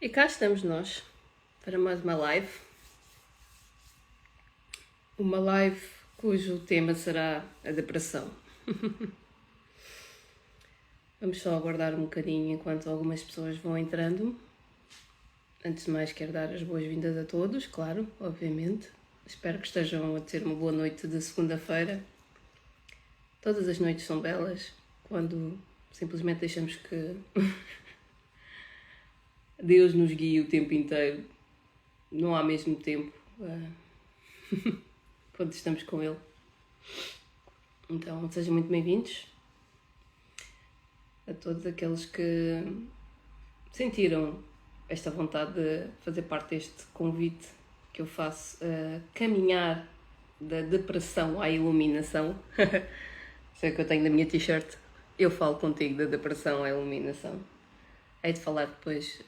E cá estamos nós para mais uma live. Uma live cujo tema será a depressão. Vamos só aguardar um bocadinho enquanto algumas pessoas vão entrando. Antes de mais, quero dar as boas-vindas a todos, claro, obviamente. Espero que estejam a ter uma boa noite de segunda-feira. Todas as noites são belas quando simplesmente deixamos que Deus nos guie o tempo inteiro. Não há mesmo tempo quando estamos com Ele. Então, sejam muito bem-vindos a todos aqueles que sentiram esta vontade de fazer parte deste convite que eu faço a caminhar da depressão à iluminação. Sei que eu tenho na minha t-shirt. Eu falo contigo da depressão à iluminação. Hei de falar depois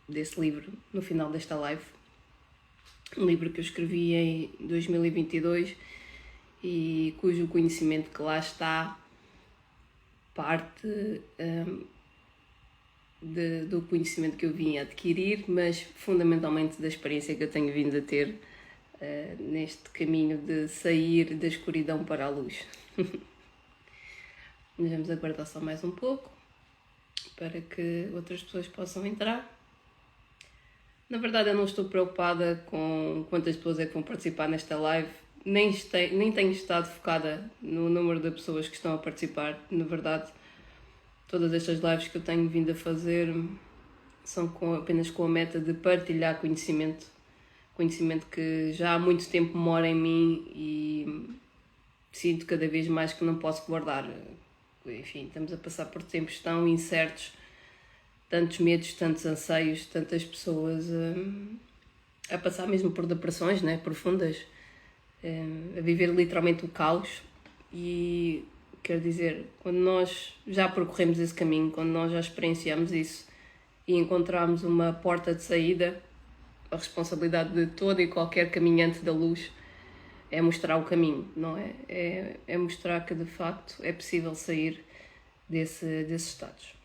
desse livro no final desta live. Um livro que eu escrevi em 2022 e cujo conhecimento que lá está parte do conhecimento que eu vim a adquirir, mas fundamentalmente da experiência que eu tenho vindo a ter neste caminho de sair da escuridão para a luz. Mas vamos aguardar só mais um pouco para que outras pessoas possam entrar. Na verdade, eu não estou preocupada com quantas pessoas é que vão participar nesta live, nem tenho estado focada no número de pessoas que estão a participar. Na verdade, todas estas lives que eu tenho vindo a fazer são apenas com a meta de partilhar conhecimento que já há muito tempo mora em mim e sinto cada vez mais que não posso guardar. Enfim, estamos a passar por tempos tão incertos, tantos medos, tantos anseios, tantas pessoas a passar mesmo por depressões, né, profundas, a viver literalmente o caos. E quero dizer, quando nós já percorremos esse caminho, quando nós já experienciamos isso e encontramos uma porta de saída, a responsabilidade de todo e qualquer caminhante da luz é mostrar o caminho, não é? É mostrar que de facto é possível sair desses estados.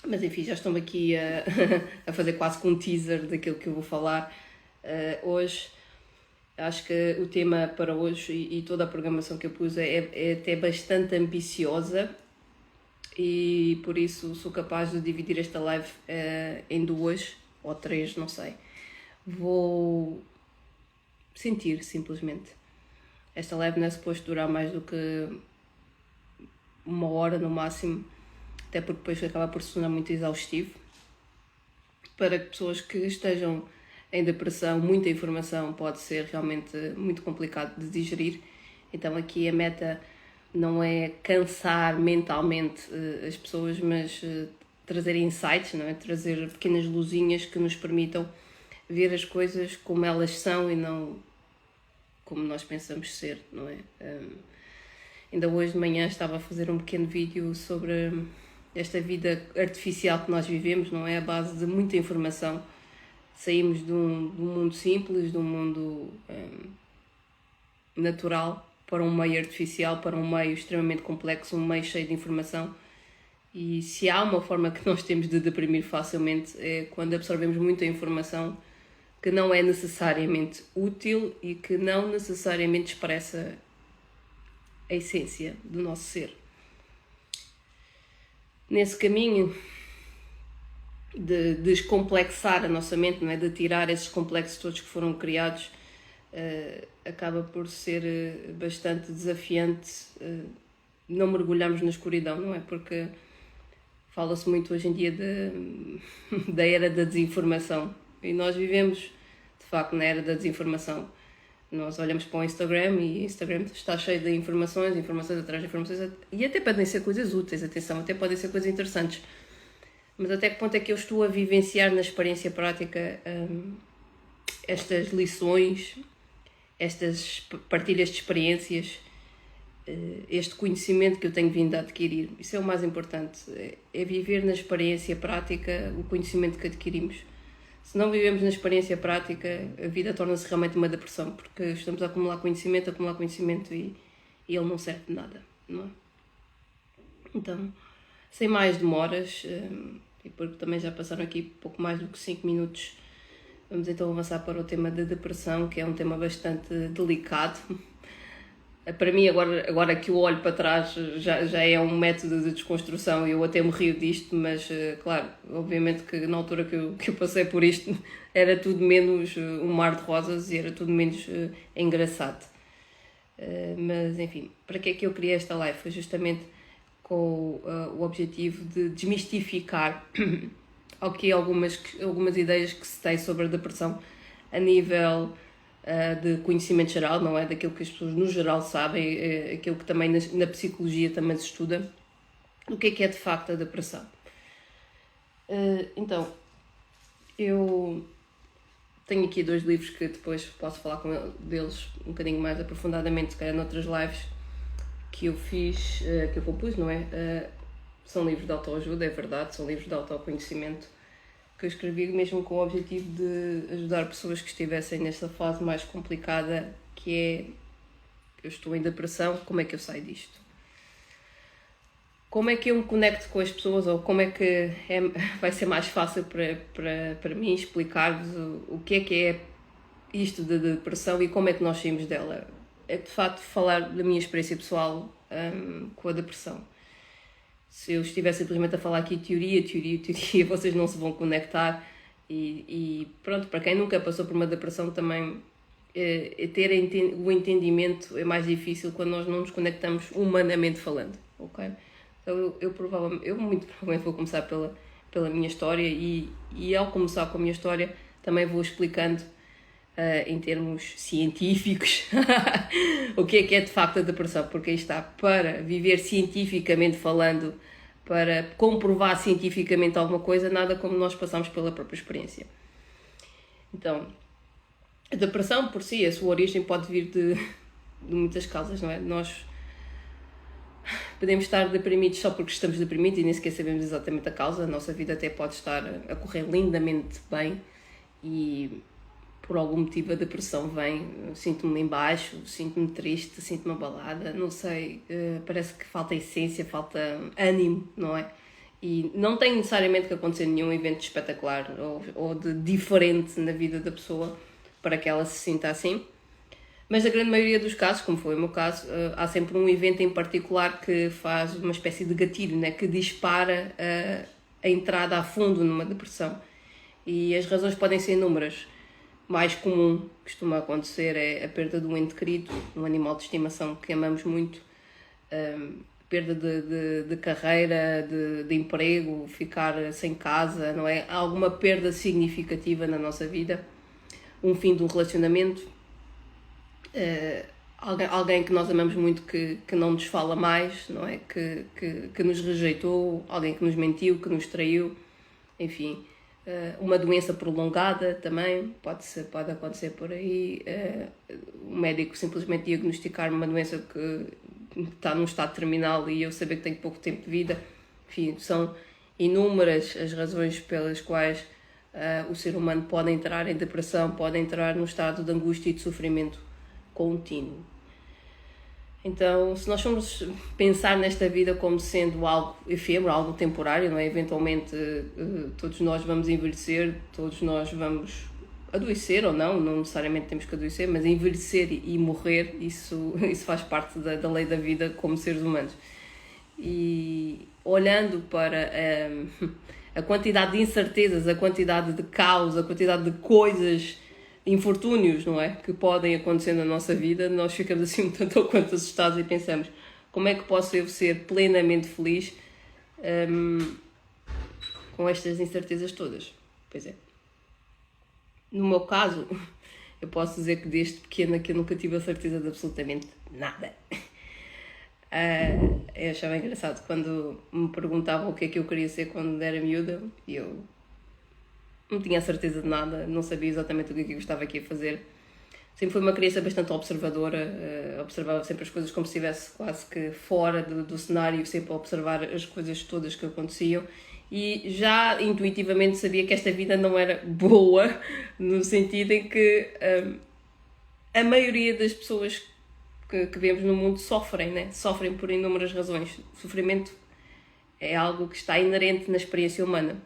Mas enfim, já estão aqui a fazer quase que um teaser daquilo que eu vou falar hoje. Acho que o tema para hoje e toda a programação que eu pus é até bastante ambiciosa e por isso sou capaz de dividir esta live em 2 ou 3, não sei. Vou sentir simplesmente. Esta live não é suposto durar mais do que 1 hora no máximo, até porque depois acaba por se tornar muito exaustivo. Para pessoas que estejam em depressão, muita informação pode ser realmente muito complicado de digerir. Então aqui a meta não é cansar mentalmente as pessoas, mas trazer insights, não é? Trazer pequenas luzinhas que nos permitam ver as coisas como elas são e não como nós pensamos ser, não é? Ainda hoje de manhã estava a fazer um pequeno vídeo sobre esta vida artificial que nós vivemos, não é? A base de muita informação. Saímos de um mundo simples, de um mundo natural, para um meio artificial, para um meio extremamente complexo, um meio cheio de informação. E se há uma forma que nós temos de deprimir facilmente é quando absorvemos muita informação que não é necessariamente útil e que não necessariamente expressa a essência do nosso ser. Nesse caminho de descomplexar a nossa mente, não é? De tirar esses complexos todos que foram criados, acaba por ser bastante desafiante não mergulharmos na escuridão, não é? Porque fala-se muito hoje em dia da era da desinformação e nós vivemos de facto na era da desinformação. Nós olhamos para o Instagram e o Instagram está cheio de informações atrás de informações, e até podem ser coisas úteis, atenção, até podem ser coisas interessantes. Mas até que ponto é que eu estou a vivenciar na experiência prática estas lições, estas partilhas de experiências, este conhecimento que eu tenho vindo a adquirir? Isso é o mais importante, é viver na experiência prática o conhecimento que adquirimos. Se não vivemos na experiência prática, a vida torna-se realmente uma depressão, porque estamos a acumular conhecimento e ele não serve de nada, não é? Então, sem mais demoras, e porque também já passaram aqui pouco mais do que 5 minutos, vamos então avançar para o tema da depressão, que é um tema bastante delicado. Para mim, agora que eu olho para trás, já é um método de desconstrução e eu até me rio disto, mas claro, obviamente que na altura que eu passei por isto era tudo menos um mar de rosas e era tudo menos engraçado. Mas enfim, para que é que eu criei esta live? Foi justamente com o objetivo de desmistificar algumas ideias que se tem sobre a depressão a nível de conhecimento geral, não é? Daquilo que as pessoas no geral sabem, aquilo que também na psicologia também se estuda, o que é de facto a depressão. Então, eu tenho aqui 2 livros que depois posso falar deles um bocadinho mais aprofundadamente, se calhar noutras lives que eu fiz, que eu compus, não é? São livros de autoajuda, é verdade, são livros de autoconhecimento, que eu escrevi mesmo com o objetivo de ajudar pessoas que estivessem nesta fase mais complicada, que é, eu estou em depressão, como é que eu saio disto? Como é que eu me conecto com as pessoas, ou como é que vai ser mais fácil para mim explicar-vos o que é isto da depressão e como é que nós saímos dela? É de facto falar da minha experiência pessoal com a depressão. Se eu estiver simplesmente a falar aqui teoria, vocês não se vão conectar e pronto, para quem nunca passou por uma depressão também ter o entendimento é mais difícil quando nós não nos conectamos humanamente falando, ok? Então eu muito provavelmente vou começar pela minha história e ao começar com a minha história também vou explicando em termos científicos o que é de facto a depressão, porque aí está, para viver cientificamente falando, para comprovar cientificamente alguma coisa, nada como nós passamos pela própria experiência. Então, a depressão por si, a sua origem pode vir de muitas causas, não é? Nós podemos estar deprimidos só porque estamos deprimidos e nem sequer sabemos exatamente a causa. A nossa vida até pode estar a correr lindamente bem e por algum motivo a depressão vem, sinto-me em baixo, sinto-me triste, sinto-me abalada, não sei, parece que falta essência, falta ânimo, não é? E não tem necessariamente que acontecer nenhum evento espetacular ou de diferente na vida da pessoa para que ela se sinta assim, mas na grande maioria dos casos, como foi o meu caso, há sempre um evento em particular que faz uma espécie de gatilho, né? Que dispara a entrada a fundo numa depressão. E as razões podem ser inúmeras. Mais comum costuma acontecer é a perda de um ente querido, um animal de estimação que amamos muito, perda de carreira, de emprego, ficar sem casa, não é? Há alguma perda significativa na nossa vida, um fim de um relacionamento, alguém que nós amamos muito que não nos fala mais, não é? Que nos rejeitou, alguém que nos mentiu, que nos traiu, enfim. Uma doença prolongada também, pode acontecer por aí, o médico simplesmente diagnosticar uma doença que está num estado terminal e eu saber que tenho pouco tempo de vida. Enfim, são inúmeras as razões pelas quais o ser humano pode entrar em depressão, pode entrar num estado de angústia e de sofrimento contínuo. Então, se nós formos pensar nesta vida como sendo algo efêmero, algo temporário, não é? Eventualmente todos nós vamos envelhecer, todos nós vamos adoecer ou não necessariamente temos que adoecer, mas envelhecer e morrer, isso faz parte da lei da vida como seres humanos. E olhando para a quantidade de incertezas, a quantidade de caos, a quantidade de coisas, infortúnios, não é? Que podem acontecer na nossa vida, nós ficamos assim um tanto ou quanto assustados e pensamos, como é que posso eu ser plenamente feliz com estas incertezas todas? Pois é. No meu caso, eu posso dizer que desde pequena que eu nunca tive a certeza de absolutamente nada. Eu achava engraçado quando me perguntavam o que é que eu queria ser quando era miúda e eu não tinha certeza de nada, não sabia exatamente o que eu estava aqui a fazer. Sempre fui uma criança bastante observadora, observava sempre as coisas como se estivesse quase que fora do cenário, sempre a observar as coisas todas que aconteciam e já intuitivamente sabia que esta vida não era boa, no sentido em que a maioria das pessoas que vemos no mundo sofrem, né? Sofrem por inúmeras razões. O sofrimento é algo que está inerente na experiência humana.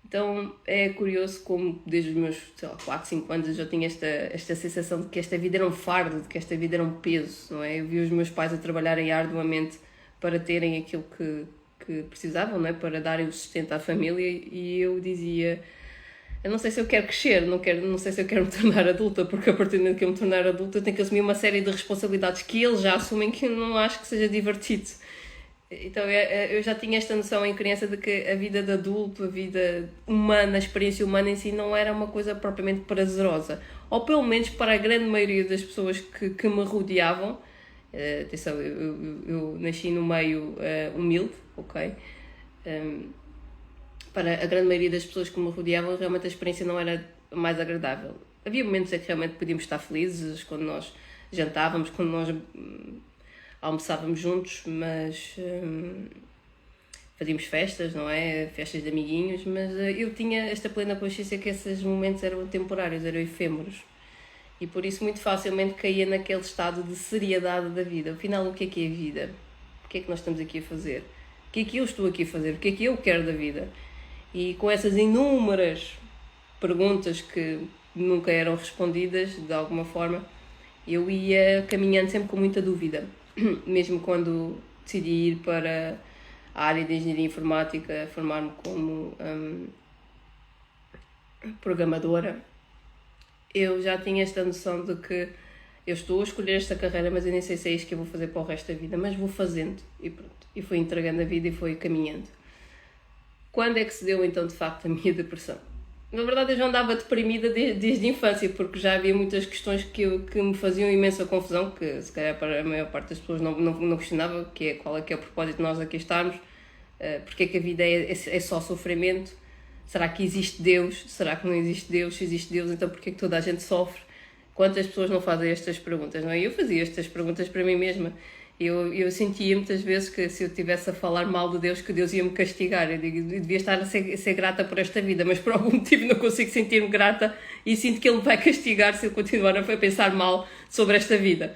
Então é curioso como desde os meus, sei lá, 4, 5 anos eu já tinha esta sensação de que esta vida era um fardo, de que esta vida era um peso, não é? Eu vi os meus pais a trabalharem arduamente para terem aquilo que precisavam, não é? Para darem o sustento à família, e eu dizia, eu não sei se eu quero crescer, não sei se eu quero me tornar adulta, porque a partir do momento que eu me tornar adulta eu tenho que assumir uma série de responsabilidades que eles já assumem, que eu não acho que seja divertido. Então eu já tinha esta noção em criança de que a vida de adulto, a vida humana, a experiência humana em si não era uma coisa propriamente prazerosa. Ou pelo menos para a grande maioria das pessoas que me rodeavam. Atenção, eu nasci no meio humilde, ok? Para a grande maioria das pessoas que me rodeavam, realmente a experiência não era mais agradável. Havia momentos em que realmente podíamos estar felizes, quando nós jantávamos, quando nós almoçávamos juntos, mas fazíamos festas, não é? Festas de amiguinhos, mas eu tinha esta plena consciência que esses momentos eram temporários, eram efêmeros. E por isso muito facilmente caía naquele estado de seriedade da vida. Afinal, o que é a vida? O que é que nós estamos aqui a fazer? O que é que eu estou aqui a fazer? O que é que eu quero da vida? E com essas inúmeras perguntas que nunca eram respondidas, de alguma forma, eu ia caminhando sempre com muita dúvida. Mesmo quando decidi ir para a área de engenharia informática, formar-me como programadora, eu já tinha esta noção de que eu estou a escolher esta carreira, mas eu nem sei se é isto que eu vou fazer para o resto da vida, mas vou fazendo, e pronto. E fui entregando a vida e fui caminhando. Quando é que se deu então de facto a minha depressão? Na verdade eu já andava deprimida desde a infância, porque já havia muitas questões que me faziam imensa confusão, que se calhar para a maior parte das pessoas não questionava, que é qual é que é o propósito de nós aqui estarmos, porque é que a vida é só sofrimento, será que existe Deus, será que não existe Deus, se existe Deus então porque é que toda a gente sofre? Quantas pessoas não fazem estas perguntas, não é? Eu fazia estas perguntas para mim mesma. Eu sentia muitas vezes que se eu estivesse a falar mal de Deus, que Deus ia me castigar. Eu digo, eu devia estar a ser grata por esta vida, mas por algum motivo não consigo sentir-me grata e sinto que Ele me vai castigar se eu continuar a pensar mal sobre esta vida.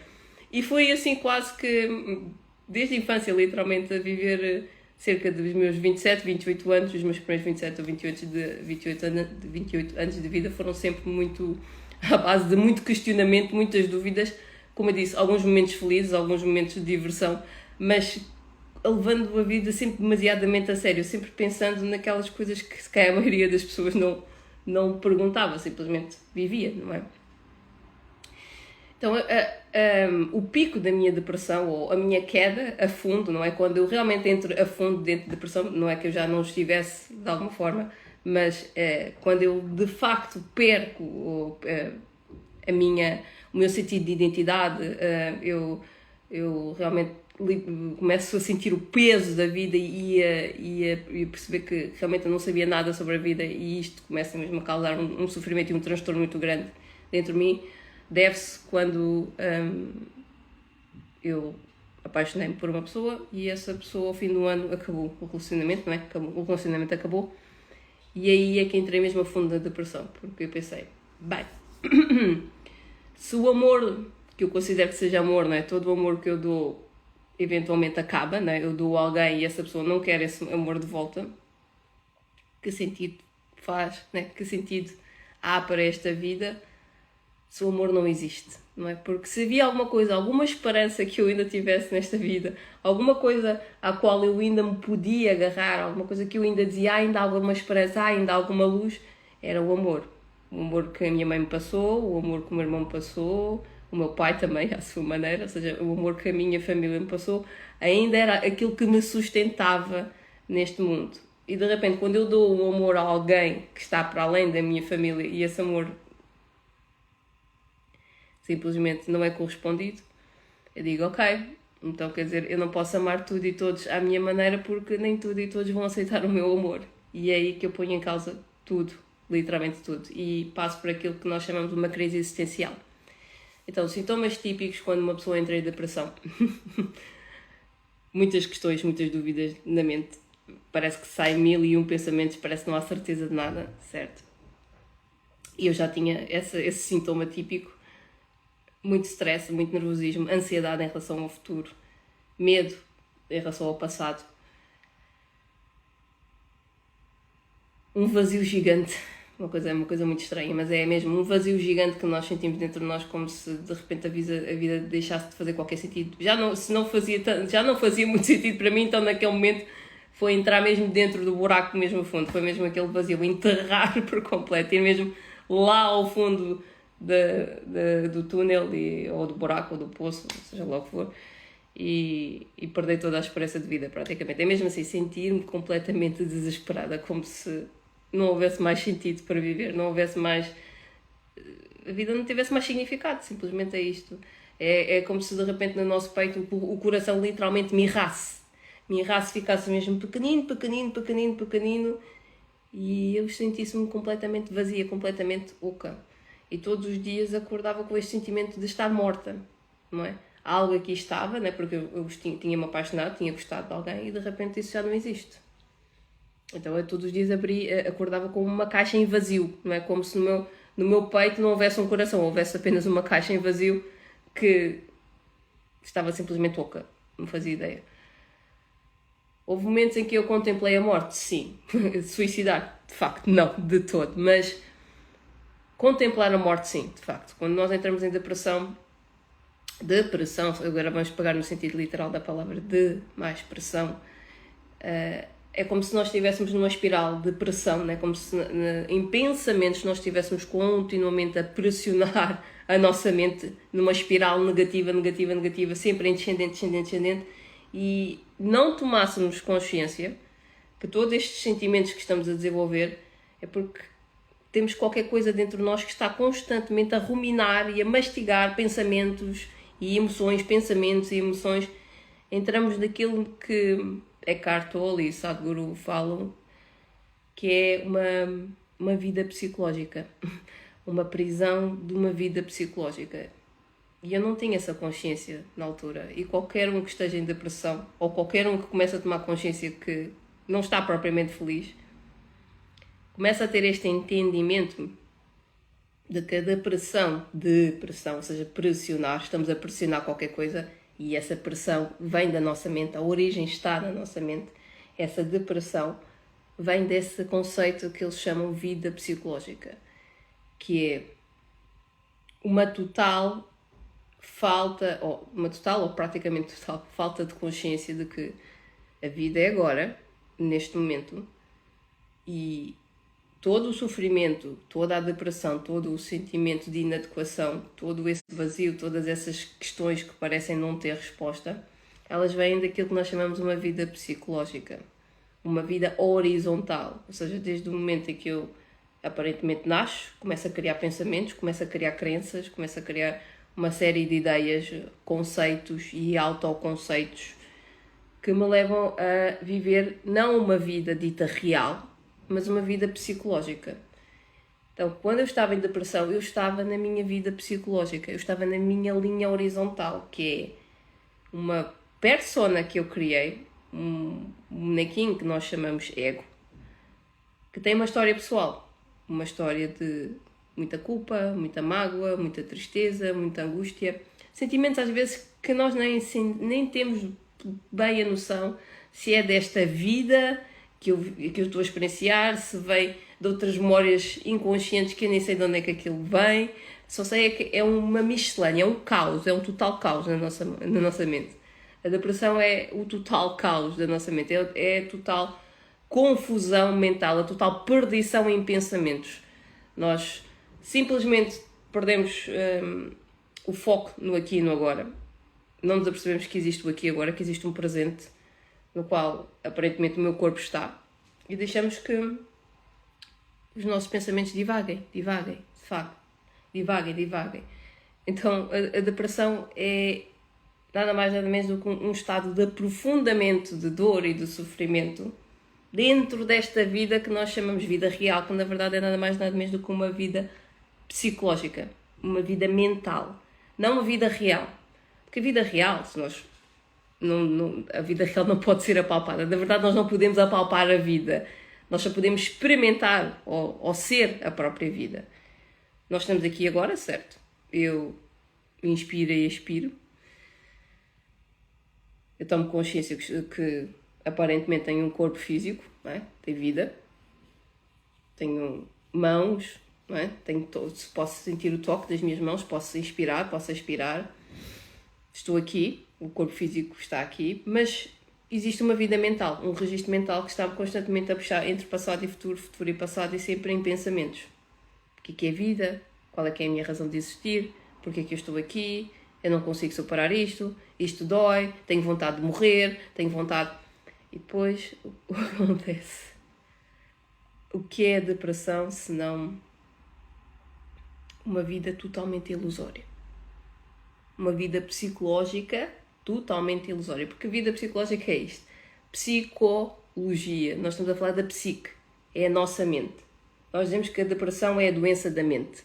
E foi assim quase que, desde a infância, literalmente, a viver cerca dos meus 27, 28 anos, os meus primeiros 27 ou 28 anos de vida foram sempre muito à base de muito questionamento, muitas dúvidas, como eu disse, alguns momentos felizes, alguns momentos de diversão, mas levando a vida sempre demasiadamente a sério, sempre pensando naquelas coisas que se calhar a maioria das pessoas não perguntava, simplesmente vivia, não é? Então, o pico da minha depressão, ou a minha queda a fundo, não é? Quando eu realmente entro a fundo dentro de depressão, não é que eu já não estivesse de alguma forma, mas quando eu de facto perco o meu sentido de identidade, eu realmente começo a sentir o peso da vida e a perceber que realmente eu não sabia nada sobre a vida, e isto começa mesmo a causar um sofrimento e um transtorno muito grande dentro de mim. Deve-se quando eu apaixonei-me por uma pessoa e essa pessoa ao fim do ano acabou o relacionamento, não é? O relacionamento acabou, e aí é que entrei mesmo a fundo na depressão, porque eu pensei, bem, se o amor que eu considero que seja amor, não é? Todo o amor que eu dou eventualmente acaba, não é? Eu dou a alguém e essa pessoa não quer esse amor de volta, que sentido faz, não é? Que sentido há para esta vida se o amor não existe, não é? Porque se havia alguma coisa, alguma esperança que eu ainda tivesse nesta vida, alguma coisa à qual eu ainda me podia agarrar, alguma coisa que eu ainda dizia, ainda há alguma esperança, ainda há alguma luz, era o amor. O amor que a minha mãe me passou, o amor que o meu irmão me passou, o meu pai também, à sua maneira, ou seja, o amor que a minha família me passou, ainda era aquilo que me sustentava neste mundo. E de repente, quando eu dou o amor a alguém que está para além da minha família e esse amor simplesmente não é correspondido, eu digo, ok, então quer dizer, eu não posso amar tudo e todos à minha maneira, porque nem tudo e todos vão aceitar o meu amor. E é aí que eu ponho em causa tudo, literalmente tudo, e passo por aquilo que nós chamamos de uma crise existencial. Então, sintomas típicos quando uma pessoa entra em depressão. Muitas questões, muitas dúvidas na mente. Parece que sai 1001 pensamentos, parece que não há certeza de nada, certo? E eu já tinha esse sintoma típico. Muito stress, muito nervosismo, ansiedade em relação ao futuro, medo em relação ao passado. um vazio gigante. É uma coisa muito estranha, mas é mesmo um vazio gigante que nós sentimos dentro de nós, como se de repente a vida deixasse de fazer qualquer sentido. Já não fazia muito sentido para mim, então naquele momento foi entrar mesmo dentro do buraco mesmo fundo, foi mesmo aquele vazio, enterrar por completo, ir mesmo lá ao fundo do túnel ou do buraco ou do poço, seja lá o que for, e perder toda a esperança de vida praticamente. É mesmo assim, sentir-me completamente desesperada, como se não houvesse mais sentido para viver, não houvesse mais... A vida não tivesse mais significado, simplesmente é isto. É como se de repente no nosso peito o coração literalmente mirrasse, ficasse mesmo pequenino, e eu sentisse-me completamente vazia, completamente oca. E todos os dias acordava com este sentimento de estar morta, não é? Algo aqui estava, né? Porque eu tinha-me apaixonado, tinha gostado de alguém e de repente isso já não existe. Então eu todos os dias acordava com uma caixa em vazio, não é? Como se no meu peito não houvesse um coração, houvesse apenas uma caixa em vazio que estava simplesmente oca, não fazia ideia. Houve momentos em que eu contemplei a morte, sim. Suicidar, de facto, não, de todo. Mas contemplar a morte, sim, de facto. Quando nós entramos em depressão, agora vamos pegar no sentido literal da palavra, de mais pressão, é como se nós estivéssemos numa espiral de pressão, né? Como se em pensamentos nós estivéssemos continuamente a pressionar a nossa mente numa espiral negativa, sempre em descendente, e não tomássemos consciência que todos estes sentimentos que estamos a desenvolver é porque temos qualquer coisa dentro de nós que está constantemente a ruminar e a mastigar pensamentos e emoções, Entramos naquilo que Eckhart Tolle e Sadhguru falam, que é uma vida psicológica, uma prisão de uma vida psicológica. E eu não tinha essa consciência na altura. E qualquer um que esteja em depressão, ou qualquer um que comece a tomar consciência que não está propriamente feliz, começa a ter este entendimento de que a depressão, ou seja, pressionar, estamos a pressionar qualquer coisa, e essa pressão vem da nossa mente, a origem está na nossa mente. Essa depressão vem desse conceito que eles chamam vida psicológica, que é uma total ou praticamente total falta de consciência de que a vida é agora, neste momento, e todo o sofrimento, toda a depressão, todo o sentimento de inadequação, todo esse vazio, todas essas questões que parecem não ter resposta, elas vêm daquilo que nós chamamos uma vida psicológica, uma vida horizontal, ou seja, desde o momento em que eu aparentemente nasço, começo a criar pensamentos, começo a criar crenças, começo a criar uma série de ideias, conceitos e autoconceitos que me levam a viver não uma vida dita real, mas uma vida psicológica. Então, quando eu estava em depressão, eu estava na minha vida psicológica, eu estava na minha linha horizontal, que é uma persona que eu criei, um bonequinho que nós chamamos ego, que tem uma história pessoal, uma história de muita culpa, muita mágoa, muita tristeza, muita angústia, sentimentos às vezes que nós nem temos bem a noção se é desta vida que eu estou a experienciar, se vem de outras memórias inconscientes que eu nem sei de onde é que aquilo vem. Só sei que é uma miscelânea, é um caos, é um total caos na nossa mente. A depressão é o total caos da nossa mente, é a total confusão mental, a total perdição em pensamentos. Nós simplesmente perdemos o foco no aqui e no agora. Não nos apercebemos que existe o aqui e agora, que existe um presente no qual aparentemente o meu corpo está, e deixamos que os nossos pensamentos divaguem, de facto, divaguem. Então a depressão é nada mais nada menos do que um estado de aprofundamento de dor e de sofrimento dentro desta vida que nós chamamos vida real, que na verdade é nada mais nada menos do que uma vida psicológica, uma vida mental, não uma vida real. Porque a vida real, se nós a vida real não pode ser apalpada. Na verdade, nós não podemos apalpar a vida. Nós só podemos experimentar ou ser a própria vida. Nós estamos aqui agora, certo? Eu inspiro e expiro. Eu tomo consciência que aparentemente tenho um corpo físico, não é? Tem vida. tenho mãos, não é? Posso sentir o toque das minhas mãos, posso inspirar, posso expirar. Estou aqui, o corpo físico está aqui, mas existe uma vida mental, um registro mental que está constantemente a puxar entre passado e futuro, futuro e passado, e sempre em pensamentos. O que é vida? Qual é que é a minha razão de existir? Porque é que eu estou aqui? Eu não consigo superar isto, isto dói, tenho vontade de morrer, tenho vontade... E depois, o que acontece? O que é a depressão se não uma vida totalmente ilusória? Uma vida psicológica totalmente ilusória. Porque a vida psicológica é isto. Psicologia. Nós estamos a falar da psique. É a nossa mente. Nós dizemos que a depressão é a doença da mente.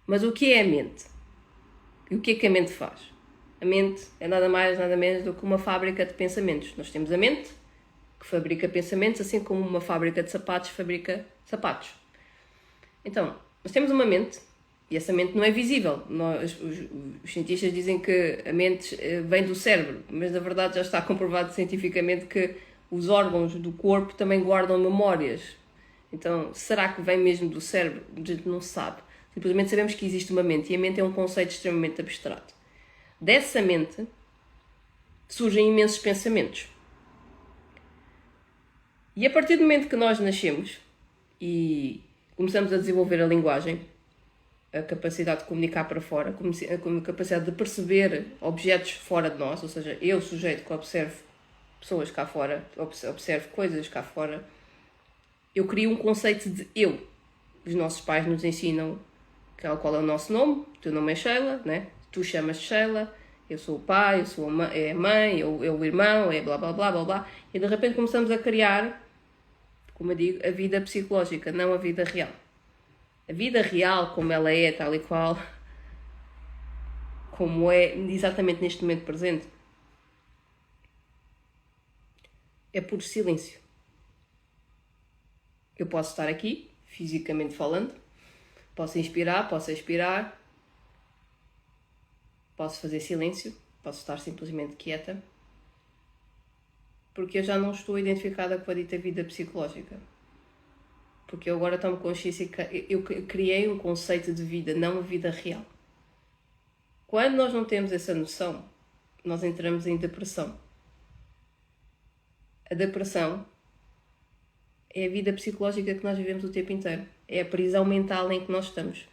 Mas o que é a mente? E o que a mente faz? A mente é nada mais, nada menos do que uma fábrica de pensamentos. Nós temos a mente, que fabrica pensamentos, assim como uma fábrica de sapatos fabrica sapatos. Então, nós temos uma mente, e essa mente não é visível. Os cientistas dizem que a mente vem do cérebro, mas na verdade já está comprovado cientificamente que os órgãos do corpo também guardam memórias. Então, será que vem mesmo do cérebro? A gente não sabe. Simplesmente sabemos que existe uma mente, e a mente é um conceito extremamente abstrato. Dessa mente surgem imensos pensamentos. E a partir do momento que nós nascemos e começamos a desenvolver a linguagem, a capacidade de comunicar para fora, a capacidade de perceber objetos fora de nós, ou seja, eu, sujeito que observo pessoas cá fora, observo coisas cá fora, eu crio um conceito de eu. Os nossos pais nos ensinam qual é o nosso nome. O teu nome é Sheila, né? Tu chamas-te Sheila, eu sou o pai, eu sou a mãe, eu o irmão, é blá blá blá blá blá. E de repente começamos a criar, como eu digo, a vida psicológica, não a vida real. A vida real, como ela é, tal e qual, como é exatamente neste momento presente, é puro silêncio. Eu posso estar aqui, fisicamente falando, posso inspirar, posso expirar, posso fazer silêncio, posso estar simplesmente quieta, porque eu já não estou identificada com a dita vida psicológica. Porque eu agora tomo consciência que eu criei um conceito de vida, não a vida real. Quando nós não temos essa noção, nós entramos em depressão. A depressão é a vida psicológica que nós vivemos o tempo inteiro. É a prisão mental em que nós estamos.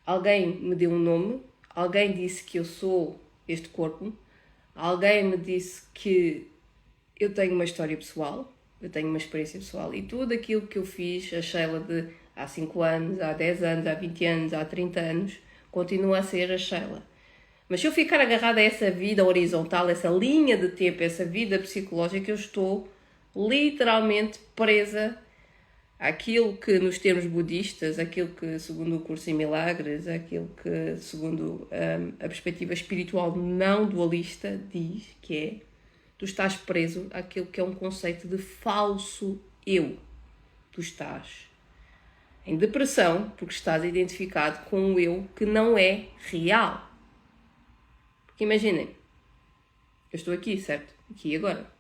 Alguém me deu um nome, alguém disse que eu sou este corpo, alguém me disse que eu tenho uma história pessoal, eu tenho uma experiência pessoal, e tudo aquilo que eu fiz, a Sheila de há 5 anos, há 10 anos, há 20 anos, há 30 anos, continua a ser a Sheila. Mas se eu ficar agarrada a essa vida horizontal, essa linha de tempo, essa vida psicológica, eu estou literalmente presa àquilo que, nos termos budistas, aquilo que, segundo o Curso em Milagres, aquilo que, segundo a perspectiva espiritual não dualista, diz que é: tu estás preso àquilo que é um conceito de falso eu. Tu estás em depressão porque estás identificado com um eu que não é real. Porque imaginem, eu estou aqui, certo? Aqui e agora.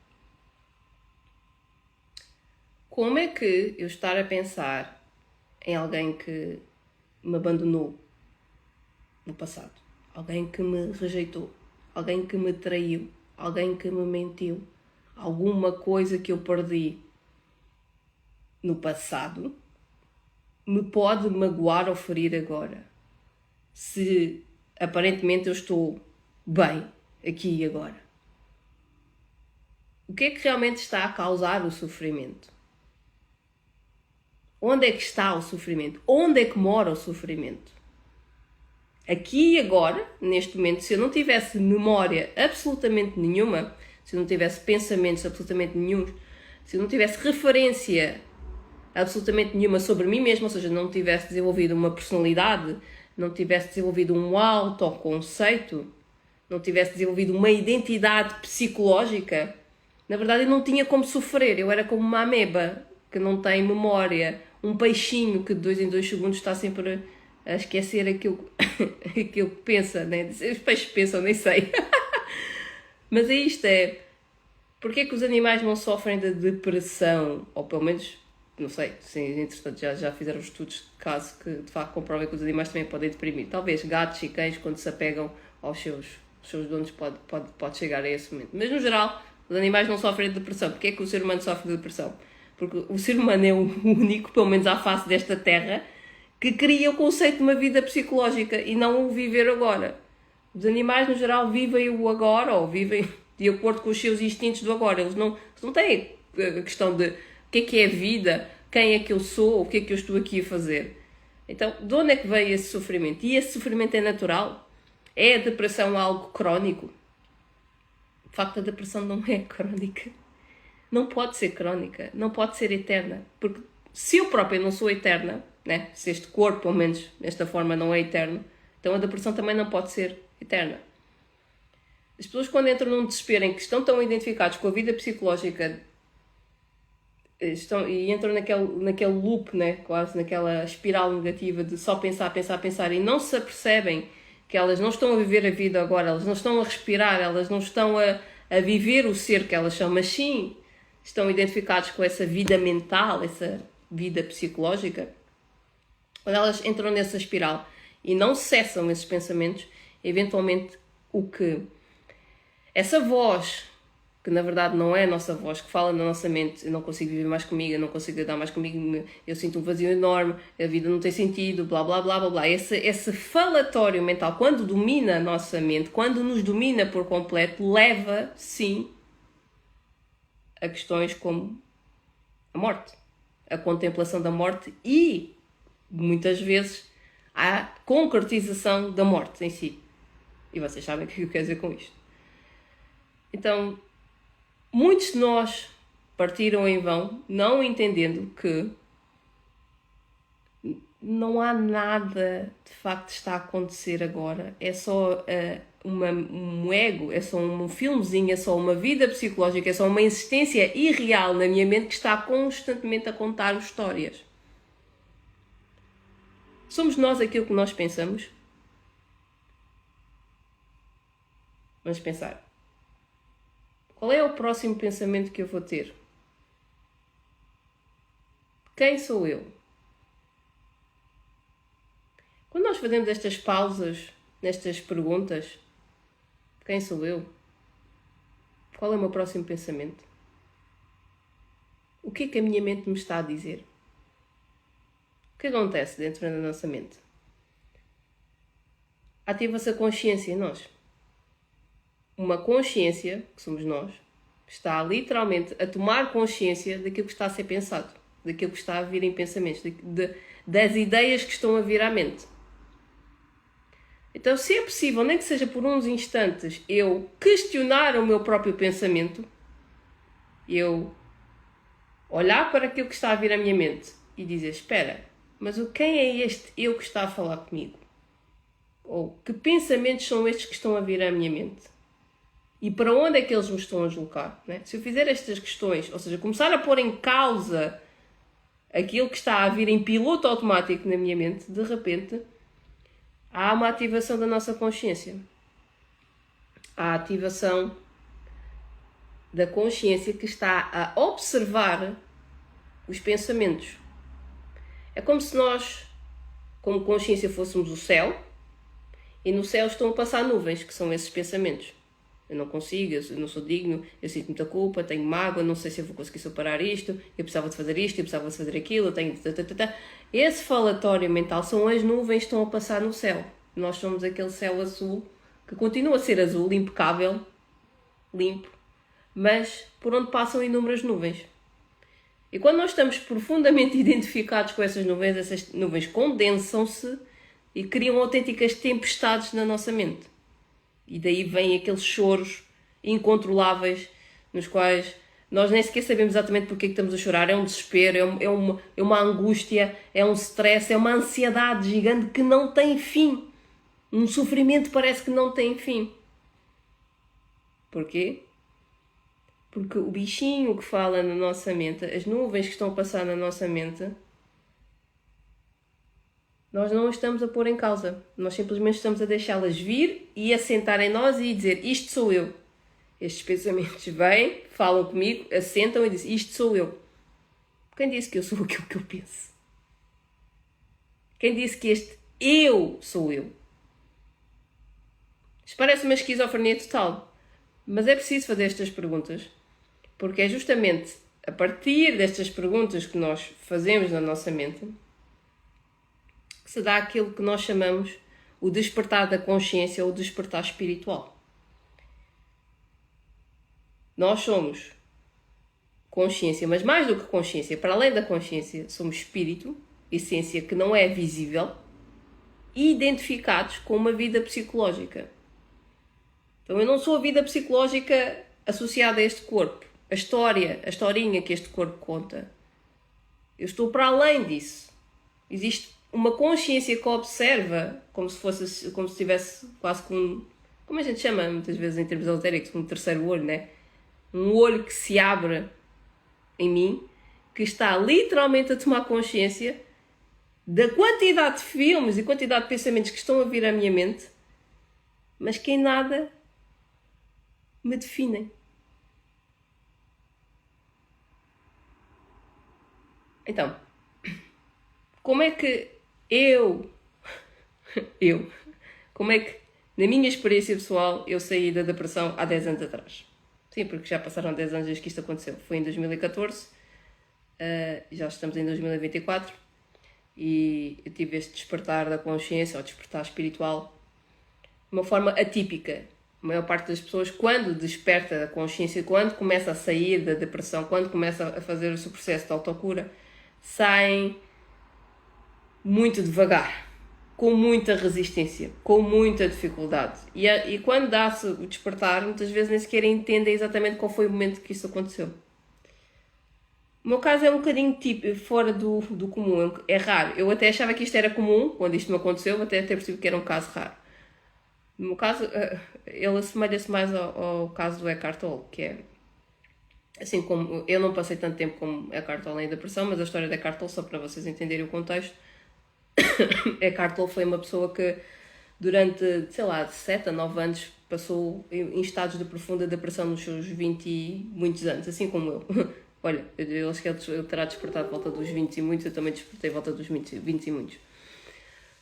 Como é que eu estar a pensar em alguém que me abandonou no passado? Alguém que me rejeitou? Alguém que me traiu? Alguém que me mentiu? Alguma coisa que eu perdi no passado me pode magoar ou ferir agora? Se aparentemente eu estou bem aqui e agora. O que é que realmente está a causar o sofrimento? Onde é que está o sofrimento? Onde é que mora o sofrimento? Aqui e agora, neste momento, se eu não tivesse memória absolutamente nenhuma, se eu não tivesse pensamentos absolutamente nenhuns, se eu não tivesse referência absolutamente nenhuma sobre mim mesma, ou seja, não tivesse desenvolvido uma personalidade, não tivesse desenvolvido um autoconceito, não tivesse desenvolvido uma identidade psicológica, na verdade eu não tinha como sofrer. Eu era como uma ameba que não tem memória, um peixinho que de 2 em 2 segundos está sempre a esquecer aquilo que pensa, né? Os peixes pensam, nem sei. Mas é isto, porque é que os animais não sofrem de depressão? Ou pelo menos não sei, se entretanto já fizeram estudos de caso que de facto comprovem que os animais também podem deprimir. Talvez gatos e cães, quando se apegam aos seus donos, pode chegar a esse momento. Mas no geral, os animais não sofrem de depressão. Porquê é que o ser humano sofre de depressão? Porque o ser humano é o único, pelo menos à face desta terra, que cria o conceito de uma vida psicológica e não o viver agora. Os animais, no geral, vivem o agora, ou vivem de acordo com os seus instintos do agora. Eles não têm a questão de o que é vida, quem é que eu sou, o que é que eu estou aqui a fazer. Então, de onde é que veio esse sofrimento? E esse sofrimento é natural? É a depressão algo crónico? De facto, a depressão não é crónica. Não pode ser crónica, não pode ser eterna. Porque se eu própria não sou eterna, né? Se este corpo, pelo menos desta forma, não é eterno, então a depressão também não pode ser eterna. As pessoas, quando entram num desespero em que estão tão identificados com a vida psicológica e entram naquele loop, né? Quase naquela espiral negativa de só pensar e não se apercebem que elas não estão a viver a vida agora, elas não estão a respirar, elas não estão a viver o ser que elas são, mas sim estão identificados com essa vida mental, essa vida psicológica. Quando elas entram nessa espiral e não cessam esses pensamentos, eventualmente essa voz, que na verdade não é a nossa voz, que fala na nossa mente, eu não consigo viver mais comigo, eu não consigo dar mais comigo, eu sinto um vazio enorme, a vida não tem sentido, blá blá blá blá blá. Esse falatório mental, quando domina a nossa mente, quando nos domina por completo, leva, sim, a questões como a morte, a contemplação da morte e, muitas vezes, a concretização da morte em si. E vocês sabem o que eu quero dizer com isto. Então, muitos de nós partiram em vão, não entendendo que não há nada de facto está a acontecer agora. É só um ego, é só um filmezinho, é só uma vida psicológica, é só uma existência irreal na minha mente que está constantemente a contar histórias. Somos nós aquilo que nós pensamos? Vamos pensar. Qual é o próximo pensamento que eu vou ter? Quem sou eu? Quando nós fazemos estas pausas, nestas perguntas, quem sou eu? Qual é o meu próximo pensamento? O que é que a minha mente me está a dizer? O que acontece dentro da nossa mente? Ativa-se a consciência em nós. Uma consciência, que somos nós, está literalmente a tomar consciência daquilo que está a ser pensado, daquilo que está a vir em pensamentos, das ideias que estão a vir à mente. Então, se é possível, nem que seja por uns instantes, eu questionar o meu próprio pensamento, eu olhar para aquilo que está a vir à minha mente e dizer, espera, mas quem é este eu que está a falar comigo? Ou que pensamentos são estes que estão a vir à minha mente? E para onde é que eles me estão a deslocar? Né? Se eu fizer estas questões, ou seja, começar a pôr em causa aquilo que está a vir em piloto automático na minha mente, de repente, há uma ativação da nossa consciência. Há a ativação da consciência que está a observar os pensamentos. É como se nós, como consciência, fôssemos o céu e no céu estão a passar nuvens, que são esses pensamentos. Eu não consigo, eu não sou digno, eu sinto muita culpa, tenho mágoa, não sei se eu vou conseguir superar isto, eu precisava de fazer isto, eu precisava de fazer aquilo, eu tenho... Esse falatório mental são as nuvens que estão a passar no céu. Nós somos aquele céu azul, que continua a ser azul, impecável, limpo, mas por onde passam inúmeras nuvens. E quando nós estamos profundamente identificados com essas nuvens condensam-se e criam autênticas tempestades na nossa mente. E daí vêm aqueles choros incontroláveis nos quais nós nem sequer sabemos exatamente porque é que estamos a chorar. É um desespero, é uma angústia, é um stress, é uma ansiedade gigante que não tem fim. Um sofrimento parece que não tem fim. Porquê? Porque o bichinho que fala na nossa mente, as nuvens que estão a passar na nossa mente, nós não estamos a pôr em causa. Nós simplesmente estamos a deixá-las vir e assentar em nós e dizer, isto sou eu. Estes pensamentos vêm, falam comigo, assentam e dizem, isto sou eu. Quem disse que eu sou aquilo que eu penso? Quem disse que este eu sou eu? Isto parece uma esquizofrenia total. Mas é preciso fazer estas perguntas, porque é justamente a partir destas perguntas que nós fazemos na nossa mente que se dá aquilo que nós chamamos o despertar da consciência ou o despertar espiritual. Nós somos consciência, mas mais do que consciência, para além da consciência, somos espírito, essência que não é visível, identificados com uma vida psicológica. Então eu não sou a vida psicológica associada a este corpo, a historinha que este corpo conta. Eu estou para além disso. Existe uma consciência que observa, como se tivesse quase como a gente chama muitas vezes em termos esotéricos, um terceiro olho, né? Um olho que se abre em mim, que está literalmente a tomar consciência da quantidade de filmes e quantidade de pensamentos que estão a vir à minha mente, mas que em nada me definem. Então, como é que como é que, na minha experiência pessoal, eu saí da depressão há 10 anos atrás? Sim, porque já passaram 10 anos desde que isto aconteceu. Foi em 2014, já estamos em 2024, e eu tive este despertar da consciência, ou despertar espiritual, de uma forma atípica. A maior parte das pessoas, quando desperta da consciência, quando começa a sair da depressão, quando começa a fazer o seu processo de autocura, saem muito devagar, com muita resistência, com muita dificuldade. E quando dá-se o despertar, muitas vezes nem sequer entendem exatamente qual foi o momento que isso aconteceu. O meu caso é um bocadinho fora do comum, é raro. Eu até achava que isto era comum, quando isto me aconteceu, até percebi que era um caso raro. No meu caso, ele assemelha-se mais ao caso do Eckhart Tolle, que é, assim como, eu não passei tanto tempo como Eckhart Tolle em depressão, mas a história de Eckhart Tolle, só para vocês entenderem o contexto, Eckhart Tolle foi uma pessoa que durante, 7 a 9 anos passou em estados de profunda depressão nos seus 20 e muitos anos, assim como eu. Olha, eu acho que ele terá despertado à volta dos 20 e muitos, eu também despertei à volta dos 20 e muitos.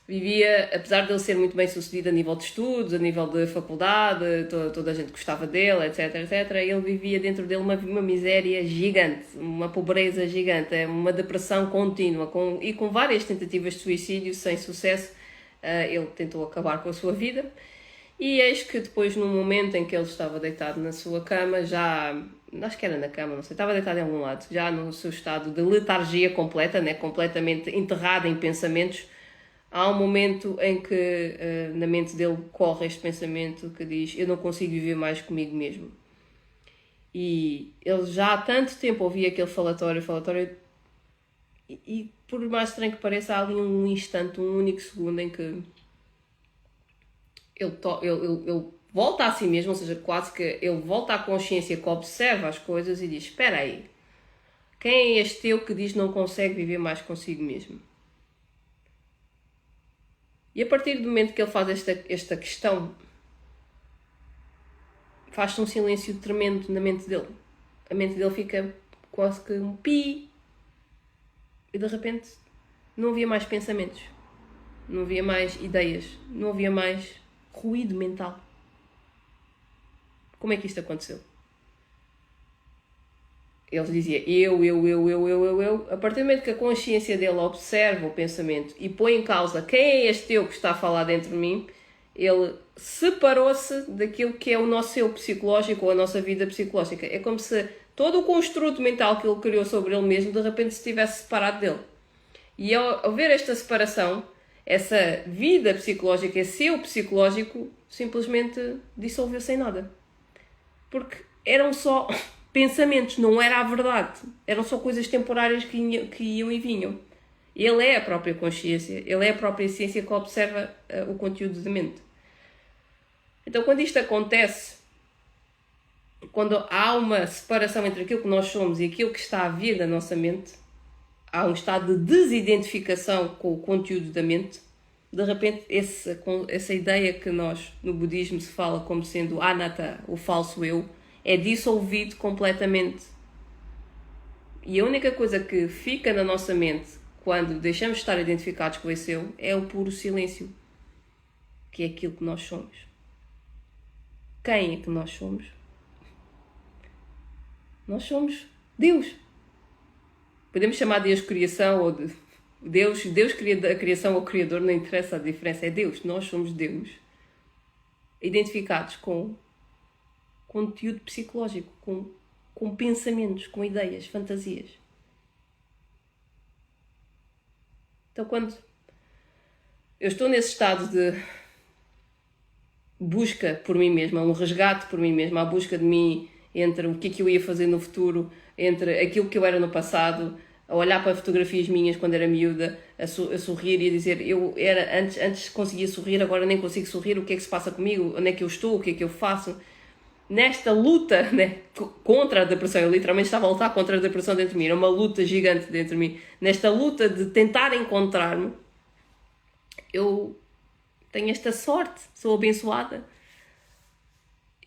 Vivia, apesar de ele ser muito bem sucedido a nível de estudos, a nível de faculdade, toda a gente gostava dele, etc, ele vivia dentro dele uma miséria gigante, uma pobreza gigante, uma depressão contínua, e com várias tentativas de suicídio sem sucesso. Ele tentou acabar com a sua vida, e eis que depois, num momento em que ele estava deitado na sua cama, acho que era na cama, não sei, estava deitado em algum lado, já no seu estado de letargia completa, né, completamente enterrado em pensamentos, há um momento em que na mente dele corre este pensamento que diz: eu não consigo viver mais comigo mesmo. E ele já há tanto tempo ouvia aquele falatório, e por mais estranho que pareça, há ali um instante, um único segundo em que ele volta a si mesmo, ou seja, quase que ele volta à consciência, que observa as coisas e diz: espera aí, quem é este eu que diz que não consegue viver mais consigo mesmo? E a partir do momento que ele faz esta questão, faz-se um silêncio tremendo na mente dele. A mente dele fica quase que um pi. E de repente não havia mais pensamentos. Não havia mais ideias. Não havia mais ruído mental. Como é que isto aconteceu? Ele dizia eu. A partir do momento que a consciência dele observa o pensamento e põe em causa quem é este eu que está a falar dentro de mim, ele separou-se daquilo que é o nosso eu psicológico ou a nossa vida psicológica. É como se todo o construto mental que ele criou sobre ele mesmo, de repente se tivesse separado dele. E ao ver esta separação, essa vida psicológica, esse eu psicológico, simplesmente dissolveu-se em nada. Porque eram só pensamentos, não era a verdade. Eram só coisas temporárias que iam e vinham. Ele é a própria consciência, ele é a própria essência que observa o conteúdo da mente. Então, quando isto acontece, quando há uma separação entre aquilo que nós somos e aquilo que está a vir da nossa mente, há um estado de desidentificação com o conteúdo da mente, de repente essa ideia que nós no budismo se fala como sendo anatta, o falso eu, é dissolvido completamente. E a única coisa que fica na nossa mente quando deixamos de estar identificados com esse eu é o puro silêncio, que é aquilo que nós somos. Quem é que nós somos? Nós somos Deus. Podemos chamar Deus criação ou de Deus a criação ou criador, não interessa, a diferença é Deus. Nós somos Deus. Identificados com conteúdo psicológico, com pensamentos, com ideias, fantasias. Então, quando eu estou nesse estado de busca por mim mesma, um resgate por mim mesma, a busca de mim entre o que é que eu ia fazer no futuro, entre aquilo que eu era no passado, a olhar para fotografias minhas quando era miúda, a sorrir e a dizer, eu era antes conseguia sorrir, agora nem consigo sorrir, o que é que se passa comigo, onde é que eu estou, o que é que eu faço. Nesta luta, né, contra a depressão, eu literalmente estava a lutar contra a depressão dentro de mim, era uma luta gigante dentro de mim. Nesta luta de tentar encontrar-me, eu tenho esta sorte, sou abençoada.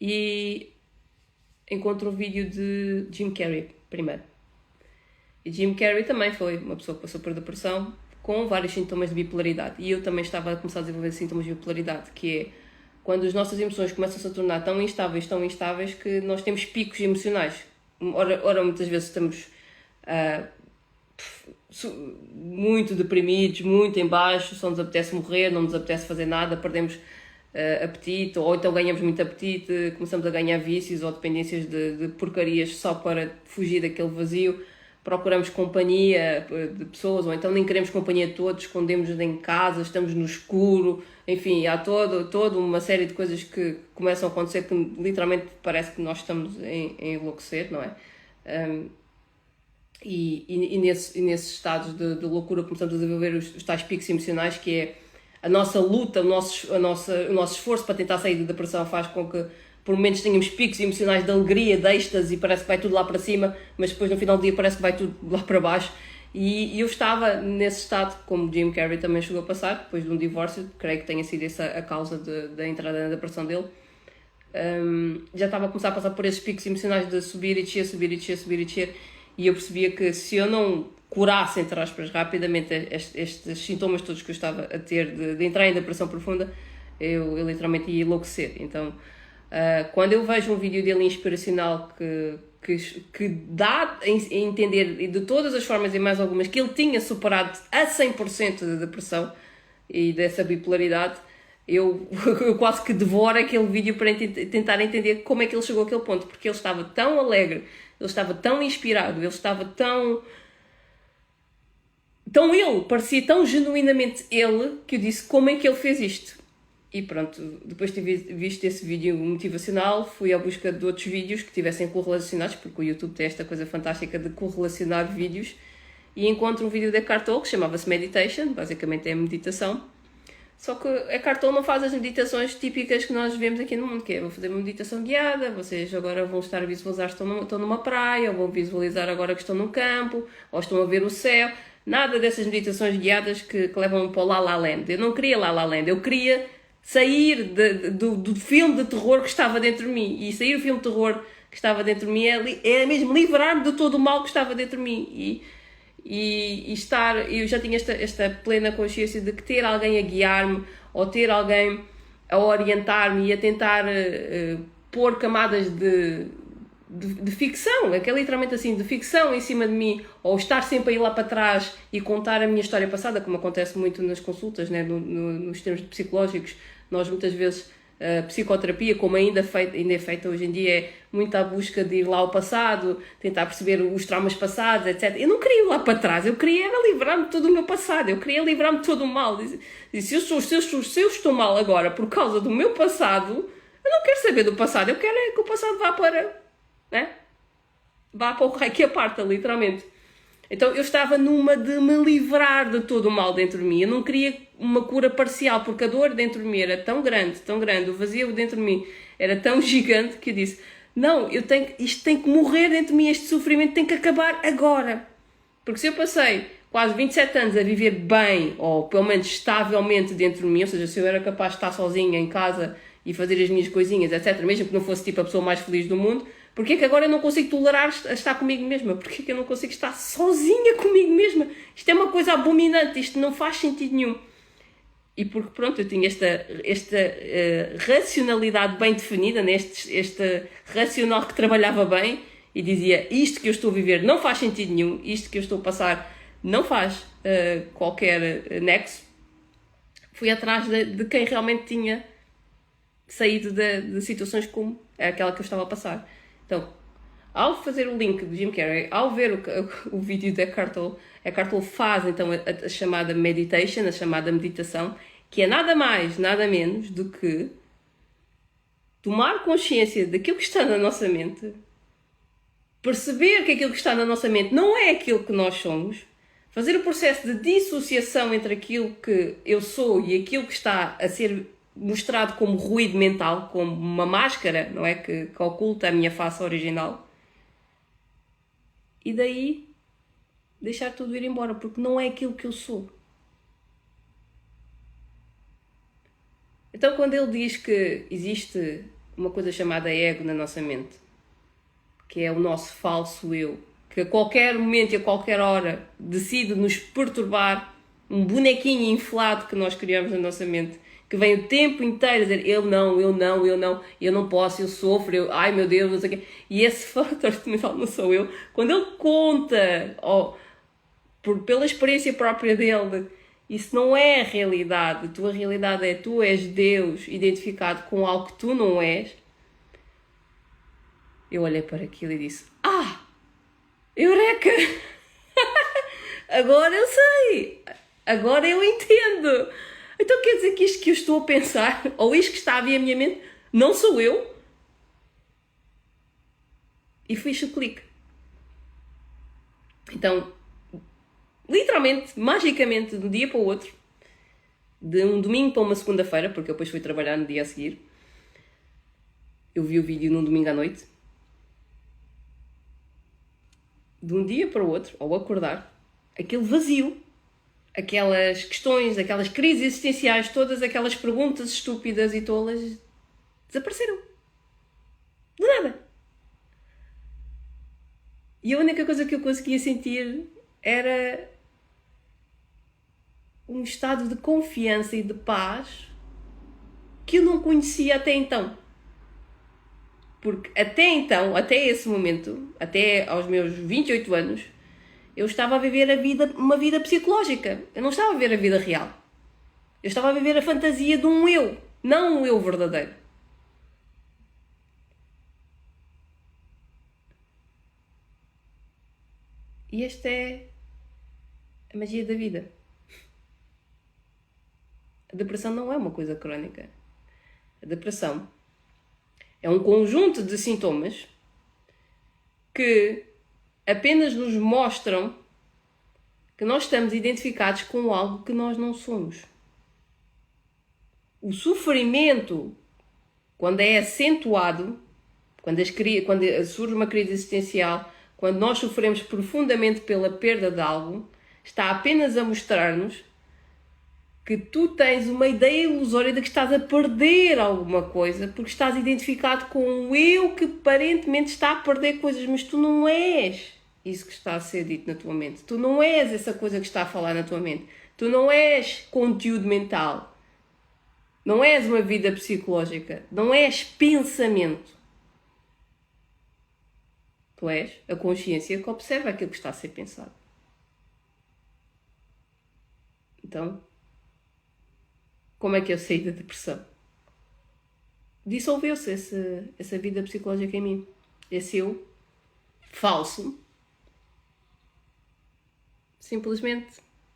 E encontro o vídeo de Jim Carrey primeiro. E Jim Carrey também foi uma pessoa que passou por depressão com vários sintomas de bipolaridade. E eu também estava a começar a desenvolver sintomas de bipolaridade, que é quando as nossas emoções começam a se tornar tão instáveis que nós temos picos emocionais. Ora muitas vezes estamos muito deprimidos, muito em baixo, só nos apetece morrer, não nos apetece fazer nada, perdemos apetite, ou então ganhamos muito apetite, começamos a ganhar vícios ou dependências de porcarias só para fugir daquele vazio. Procuramos companhia de pessoas, ou então nem queremos companhia de todos, escondemos-nos em casa, estamos no escuro, enfim, há toda uma série de coisas que começam a acontecer que literalmente parece que nós estamos a enlouquecer, não é? E nesses estados de loucura começamos a desenvolver os tais picos emocionais, que é a nossa luta, o nosso esforço para tentar sair da depressão faz com que por momentos tenhamos picos emocionais de alegria, de êxtase, e parece que vai tudo lá para cima, mas depois no final do dia parece que vai tudo lá para baixo. E eu estava nesse estado, como Jim Carrey também chegou a passar, depois de um divórcio, creio que tenha sido essa a causa da entrada na depressão dele. Já estava a começar a passar por esses picos emocionais de subir e descer, subir e descer, subir e descer, e eu percebia que se eu não curasse, entre aspas, rapidamente estes sintomas todos que eu estava a ter de entrar em depressão profunda, eu literalmente ia enlouquecer. Então, quando eu vejo um vídeo dele inspiracional que dá a entender de todas as formas e mais algumas que ele tinha superado a 100% da depressão e dessa bipolaridade, eu quase que devoro aquele vídeo para tentar entender como é que ele chegou àquele ponto, porque ele estava tão alegre, ele estava tão inspirado, ele estava tão ele, parecia tão genuinamente ele, que eu disse, como é que ele fez isto? E pronto, depois de ter visto esse vídeo motivacional, fui à busca de outros vídeos que tivessem correlacionados, porque o YouTube tem esta coisa fantástica de correlacionar vídeos, e encontro um vídeo da Eckhart Tolle que chamava-se Meditation, basicamente é meditação, só que Eckhart Tolle não faz as meditações típicas que nós vemos aqui no mundo, que é, vou fazer uma meditação guiada, vocês agora vão estar a visualizar que estão numa praia, ou vão visualizar agora que estão num campo, ou estão a ver o céu, nada dessas meditações guiadas que levam para o La La Land. Eu não queria La La Land, eu queria sair do filme de terror que estava dentro de mim. E sair do filme de terror que estava dentro de mim é mesmo livrar-me de todo o mal que estava dentro de mim. E estar, eu já tinha esta plena consciência de que ter alguém a guiar-me, ou ter alguém a orientar-me e a tentar pôr camadas de ficção, que é literalmente assim, de ficção em cima de mim, ou estar sempre a ir lá para trás e contar a minha história passada, como acontece muito nas consultas, né? Nos termos psicológicos. Nós muitas vezes, a psicoterapia, como ainda é feita hoje em dia, é muito à busca de ir lá ao passado, tentar perceber os traumas passados, etc. Eu não queria ir lá para trás, eu queria livrar-me de todo o meu passado, eu queria livrar-me de todo o mal. E se eu estou mal agora por causa do meu passado, eu não quero saber do passado, eu quero que o passado vá para... né? Vá para o raio que aparta, literalmente. Então eu estava numa de me livrar de todo o mal dentro de mim. Eu não queria uma cura parcial, porque a dor dentro de mim era tão grande, o vazio dentro de mim era tão gigante que eu disse, não, isto tem que morrer dentro de mim, este sofrimento tem que acabar agora. Porque se eu passei quase 27 anos a viver bem, ou pelo menos estavelmente dentro de mim, ou seja, se eu era capaz de estar sozinha em casa e fazer as minhas coisinhas, etc., mesmo que não fosse tipo a pessoa mais feliz do mundo, Porquê que agora eu não consigo tolerar estar comigo mesma? Porquê que eu não consigo estar sozinha comigo mesma? Isto é uma coisa abominante, isto não faz sentido nenhum. E porque, pronto, eu tinha esta racionalidade bem definida, né? Este racional que trabalhava bem e dizia isto que eu estou a viver não faz sentido nenhum, isto que eu estou a passar não faz qualquer nexo. Fui atrás de quem realmente tinha saído de situações como aquela que eu estava a passar. Então, ao fazer o link do Jim Carrey, ao ver o vídeo da Cartle, a Cartle faz então a chamada meditation, a chamada meditação, que é nada mais, nada menos do que tomar consciência daquilo que está na nossa mente, perceber que aquilo que está na nossa mente não é aquilo que nós somos, fazer o processo de dissociação entre aquilo que eu sou e aquilo que está a ser mostrado como ruído mental, como uma máscara, não é? Que oculta a minha face original. E daí deixar tudo ir embora, porque não é aquilo que eu sou. Então, quando ele diz que existe uma coisa chamada ego na nossa mente, que é o nosso falso eu, que a qualquer momento e a qualquer hora decide nos perturbar, um bonequinho inflado que nós criamos na nossa mente, que vem o tempo inteiro a dizer eu não posso, eu sofro, ai meu Deus, não sei o quê. E esse fator mental não sou eu. Quando ele conta, pela experiência própria dele, isso não é a realidade. A tua realidade é tu és Deus identificado com algo que tu não és. Eu olhei para aquilo e disse, eureka! Agora eu sei! Agora eu entendo! Então quer dizer que isto que eu estou a pensar, ou isto que está a vir à minha mente, não sou eu? E fiz o clique. Então, literalmente, magicamente, de um dia para o outro, de um domingo para uma segunda-feira, porque eu depois fui trabalhar no dia a seguir, eu vi o vídeo num domingo à noite, de um dia para o outro, ao acordar, aquele vazio, aquelas questões, aquelas crises existenciais, todas aquelas perguntas estúpidas e tolas, desapareceram. De nada. E a única coisa que eu conseguia sentir era um estado de confiança e de paz que eu não conhecia até então. Porque até então, até esse momento, até aos meus 28 anos, eu estava a viver uma vida psicológica. Eu não estava a viver a vida real. Eu estava a viver a fantasia de um eu, não um eu verdadeiro. E esta é a magia da vida. A depressão não é uma coisa crónica. A depressão é um conjunto de sintomas que apenas nos mostram que nós estamos identificados com algo que nós não somos. O sofrimento, quando é acentuado, quando surge uma crise existencial, quando nós sofremos profundamente pela perda de algo, está apenas a mostrar-nos que tu tens uma ideia ilusória de que estás a perder alguma coisa porque estás identificado com um eu que aparentemente está a perder coisas, mas tu não és isso que está a ser dito na tua mente. Tu não és essa coisa que está a falar na tua mente. Tu não és conteúdo mental. Não és uma vida psicológica. Não és pensamento. Tu és a consciência que observa aquilo que está a ser pensado. Então, como é que eu saí da depressão? Dissolveu-se essa vida psicológica em mim. Esse eu falso simplesmente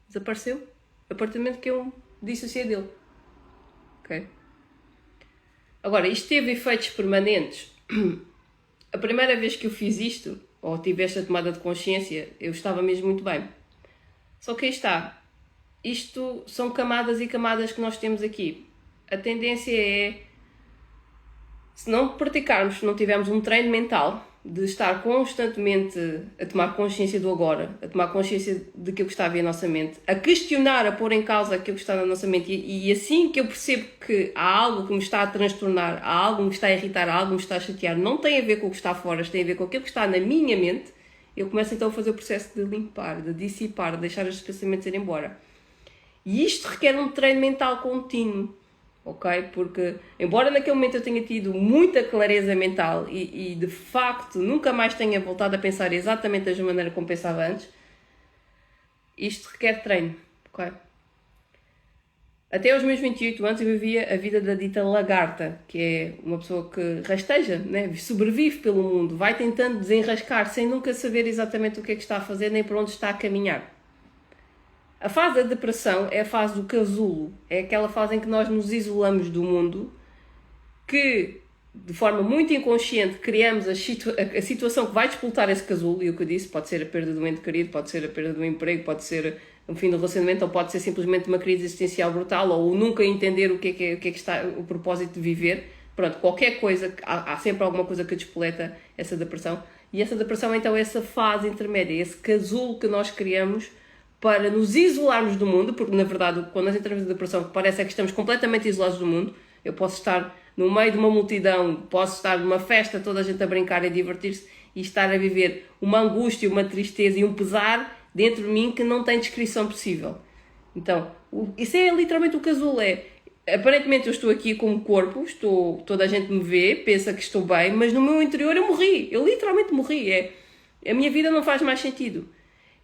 desapareceu a partir do momento que eu dissociei dele. Ok? Agora, isto teve efeitos permanentes. A primeira vez que eu fiz isto, ou tive esta tomada de consciência, eu estava mesmo muito bem. Só que aí está. Isto são camadas e camadas que nós temos aqui. A tendência é, se não praticarmos, se não tivermos um treino mental, de estar constantemente a tomar consciência do agora, a tomar consciência daquilo que está a vir na nossa mente, a questionar, a pôr em causa aquilo que está na nossa mente, e assim que eu percebo que há algo que me está a transtornar, há algo que me está a irritar, há algo que me está a chatear, não tem a ver com o que está fora, tem a ver com aquilo que está na minha mente, eu começo então a fazer o processo de limpar, de dissipar, de deixar estes pensamentos ir embora. E isto requer um treino mental contínuo. Ok? Porque, embora naquele momento eu tenha tido muita clareza mental e de facto nunca mais tenha voltado a pensar exatamente da mesma maneira como pensava antes, isto requer treino, ok? Até aos meus 28 anos eu vivia a vida da dita lagarta, que é uma pessoa que rasteja, né? Sobrevive pelo mundo, vai tentando desenrascar sem nunca saber exatamente o que é que está a fazer nem para onde está a caminhar. A fase da depressão é a fase do casulo, é aquela fase em que nós nos isolamos do mundo, que de forma muito inconsciente criamos a situação que vai despoltar esse casulo, e o que eu disse, pode ser a perda de um ente querido, pode ser a perda do emprego, pode ser o fim do relacionamento, ou pode ser simplesmente uma crise existencial brutal, ou nunca entender o que é que está o propósito de viver. Pronto, qualquer coisa, há sempre alguma coisa que despoleta essa depressão, e essa depressão então é essa fase intermédia, esse casulo que nós criamos para nos isolarmos do mundo, porque na verdade quando nós entramos na depressão parece que estamos completamente isolados do mundo. Eu posso estar no meio de uma multidão, posso estar numa festa, toda a gente a brincar e a divertir-se, e estar a viver uma angústia, uma tristeza e um pesar dentro de mim que não tem descrição possível. Então, isso é literalmente o casulo. Aparentemente eu estou aqui com um corpo, toda a gente me vê, pensa que estou bem, mas no meu interior eu morri, eu literalmente morri. A minha vida não faz mais sentido.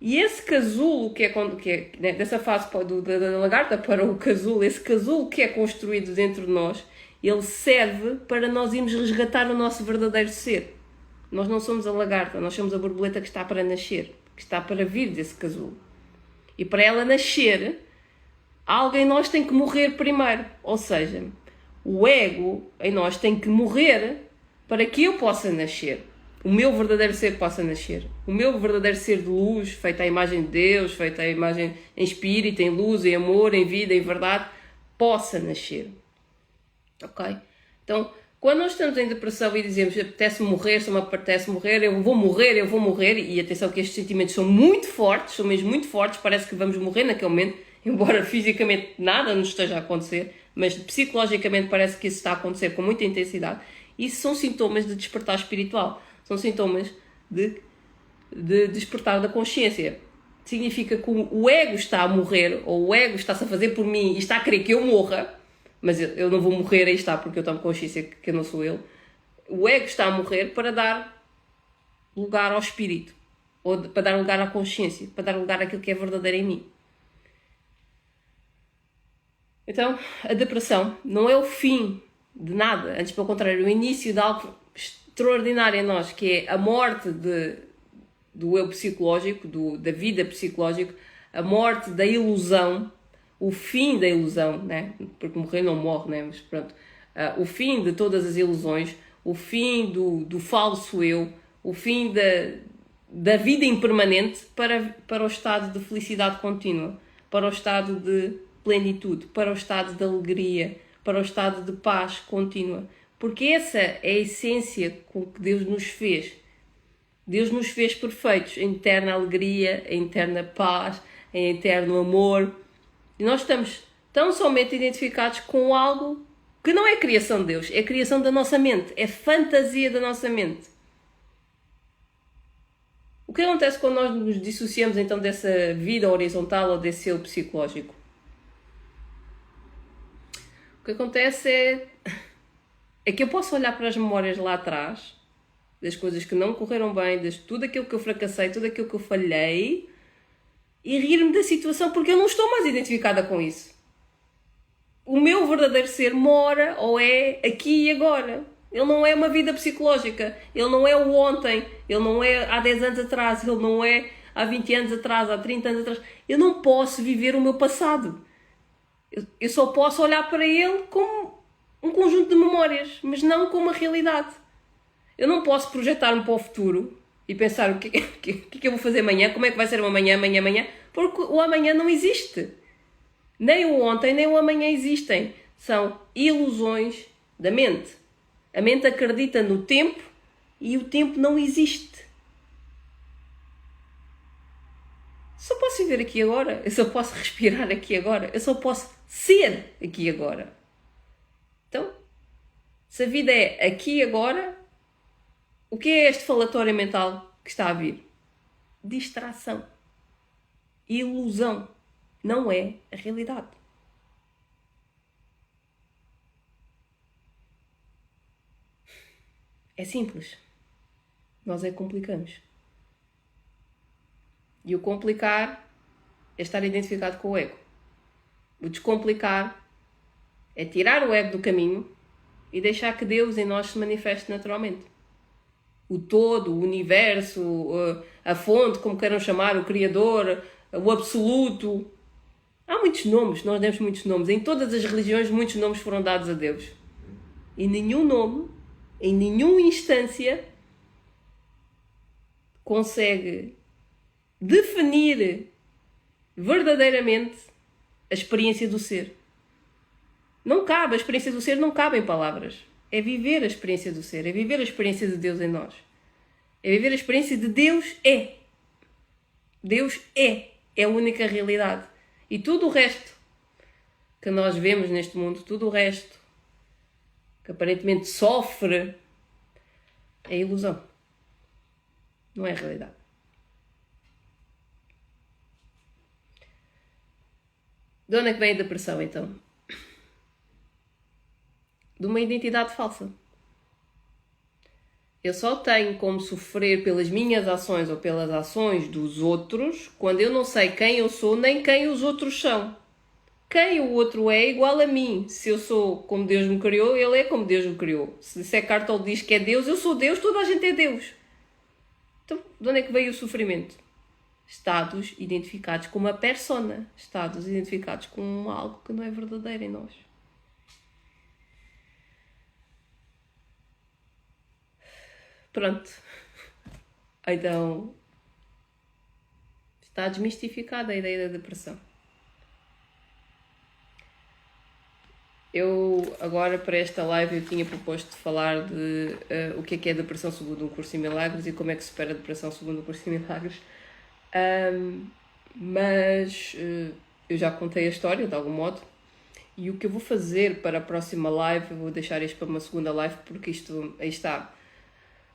E esse casulo que é né, dessa fase da lagarta para o casulo, esse casulo que é construído dentro de nós, ele serve para nós irmos resgatar o nosso verdadeiro ser. Nós não somos a lagarta, nós somos a borboleta que está para nascer, que está para vir desse casulo. E para ela nascer, alguém em nós tem que morrer primeiro. Ou seja, o ego em nós tem que morrer para que eu possa nascer. O meu verdadeiro ser possa nascer. O meu verdadeiro ser de luz, feito à imagem de Deus, feito à imagem em espírito, em luz, em amor, em vida, em verdade, possa nascer. Ok? Então, quando nós estamos em depressão e dizemos apetece morrer, se me apetece morrer, eu vou morrer, e atenção que estes sentimentos são muito fortes, são mesmo muito fortes, parece que vamos morrer naquele momento, embora fisicamente nada nos esteja a acontecer, mas psicologicamente parece que isso está a acontecer com muita intensidade. Isso são sintomas de despertar espiritual. São sintomas de despertar da consciência. Significa que o ego está a morrer, ou o ego está-se a fazer por mim e está a querer que eu morra, mas eu não vou morrer, aí está, porque eu tomo consciência que eu não sou ele. O ego está a morrer para dar lugar ao espírito, ou para dar lugar à consciência, para dar lugar àquilo que é verdadeiro em mim. Então, a depressão não é o fim de nada, antes pelo contrário, o início de algo extraordinário em nós, que é a morte do eu psicológico, da vida psicológica, a morte da ilusão, o fim da ilusão, né? Porque morrer não morre, né? Mas pronto, o fim de todas as ilusões, o fim do falso eu, o fim da vida impermanente para o estado de felicidade contínua, para o estado de plenitude, para o estado de alegria, para o estado de paz contínua. Porque essa é a essência com que Deus nos fez. Deus nos fez perfeitos, em eterna alegria, em eterna paz, em eterno amor. E nós estamos tão somente identificados com algo que não é criação de Deus, é criação da nossa mente, é fantasia da nossa mente. O que acontece quando nós nos dissociamos então dessa vida horizontal ou desse eu psicológico? O que acontece é que eu posso olhar para as memórias lá atrás, das coisas que não correram bem, de tudo aquilo que eu fracassei, tudo aquilo que eu falhei, e rir-me da situação porque eu não estou mais identificada com isso. O meu verdadeiro ser mora ou é aqui e agora. Ele não é uma vida psicológica, ele não é o ontem, ele não é há 10 anos atrás, ele não é há 20 anos atrás, há 30 anos atrás. Eu não posso viver o meu passado. Eu só posso olhar para ele como um conjunto de memórias, mas não como uma realidade. Eu não posso projetar-me para o futuro e pensar o que eu vou fazer amanhã, como é que vai ser o amanhã, porque o amanhã não existe. Nem o ontem, nem o amanhã existem. São ilusões da mente. A mente acredita no tempo E o tempo não existe. Só posso viver aqui agora. Eu só posso respirar aqui agora. Eu só posso ser aqui agora. Então, se a vida é aqui e agora, o que é este falatório mental que está a vir? Distração. Ilusão. Não é a realidade. É simples. Nós é que complicamos. E o complicar é estar identificado com o ego. O descomplicar é tirar o ego do caminho e deixar que Deus em nós se manifeste naturalmente. O todo, o universo, a fonte, como queiram chamar, o Criador, o Absoluto. Há muitos nomes, nós demos muitos nomes. Em todas as religiões, muitos nomes foram dados a Deus. E nenhum nome, em nenhuma instância, consegue definir verdadeiramente a experiência do ser. Não cabe, a experiência do ser não cabe em palavras. É viver a experiência do ser, é viver a experiência de Deus em nós. É viver a experiência de Deus é. Deus é a única realidade. E tudo o resto que nós vemos neste mundo, tudo o resto que aparentemente sofre, é ilusão. Não é a realidade. De onde é que vem a depressão, então? De uma identidade falsa. Eu só tenho como sofrer pelas minhas ações ou pelas ações dos outros quando eu não sei quem eu sou nem quem os outros são. Quem o outro é igual a mim. Se eu sou como Deus me criou, ele é como Deus me criou. Se Eckhart Tolle diz que é Deus, eu sou Deus, toda a gente é Deus. Então, de onde é que veio o sofrimento? Estados identificados com uma persona. Estados identificados com algo que não é verdadeiro em nós. Pronto. Então, está desmistificada a ideia da depressão. Eu, agora, para esta live, eu tinha proposto de falar de o que é a depressão segundo um curso em milagres e como é que se supera a depressão segundo um curso em milagres. Mas eu já contei a história, de algum modo. E o que eu vou fazer para a próxima live, eu vou deixar isto para uma segunda live, porque isto, aí está...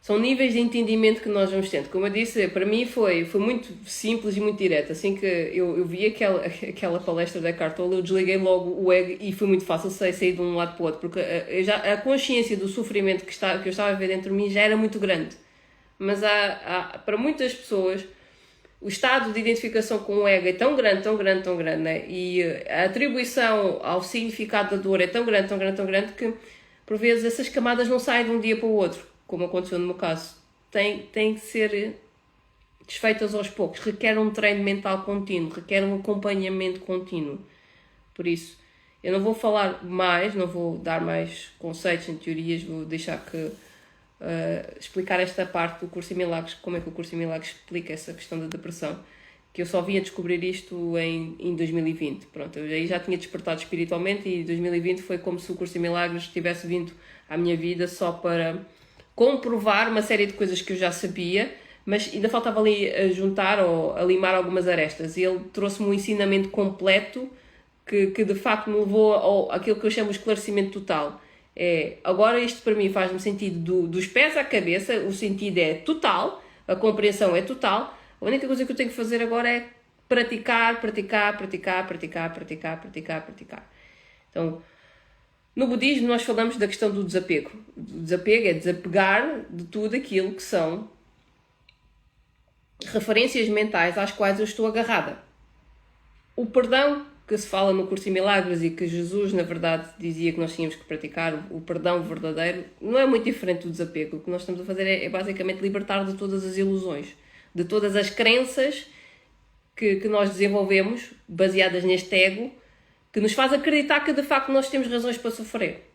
São níveis de entendimento que nós vamos tendo. Como eu disse, para mim foi muito simples e muito direto. Assim que eu vi aquela palestra da Eckhart Tolle, eu desliguei logo o ego e foi muito fácil sair de um lado para o outro. Porque a consciência do sofrimento que eu estava a ver dentro de mim já era muito grande. Mas para muitas pessoas, o estado de identificação com o ego é tão grande, tão grande, tão grande, né? E a atribuição ao significado da dor é tão grande, tão grande, tão grande, que por vezes essas camadas não saem de um dia para o outro. Como aconteceu no meu caso, tem que ser desfeitas aos poucos, requer um treino mental contínuo, requer um acompanhamento contínuo. Por isso, eu não vou falar mais, não vou dar mais conceitos nem teorias, vou deixar que explicar esta parte do curso em milagres, como é que o curso em milagres explica essa questão da depressão, que eu só vim a descobrir isto em 2020. Pronto, eu aí já tinha despertado espiritualmente e 2020 foi como se o curso em milagres tivesse vindo à minha vida só para comprovar uma série de coisas que eu já sabia, mas ainda faltava ali a juntar ou a limar algumas arestas. E ele trouxe-me um ensinamento completo que de facto me levou àquilo que eu chamo de esclarecimento total. Agora isto para mim faz-me sentido dos pés à cabeça, o sentido é total, a compreensão é total. A única coisa que eu tenho que fazer agora é praticar. Então, no budismo nós falamos da questão do desapego. O desapego é desapegar de tudo aquilo que são referências mentais às quais eu estou agarrada. O perdão que se fala no curso em milagres e que Jesus na verdade dizia que nós tínhamos que praticar, o perdão verdadeiro, não é muito diferente do desapego. O que nós estamos a fazer é basicamente libertar de todas as ilusões, de todas as crenças que nós desenvolvemos baseadas neste ego, que nos faz acreditar que de facto nós temos razões para sofrer.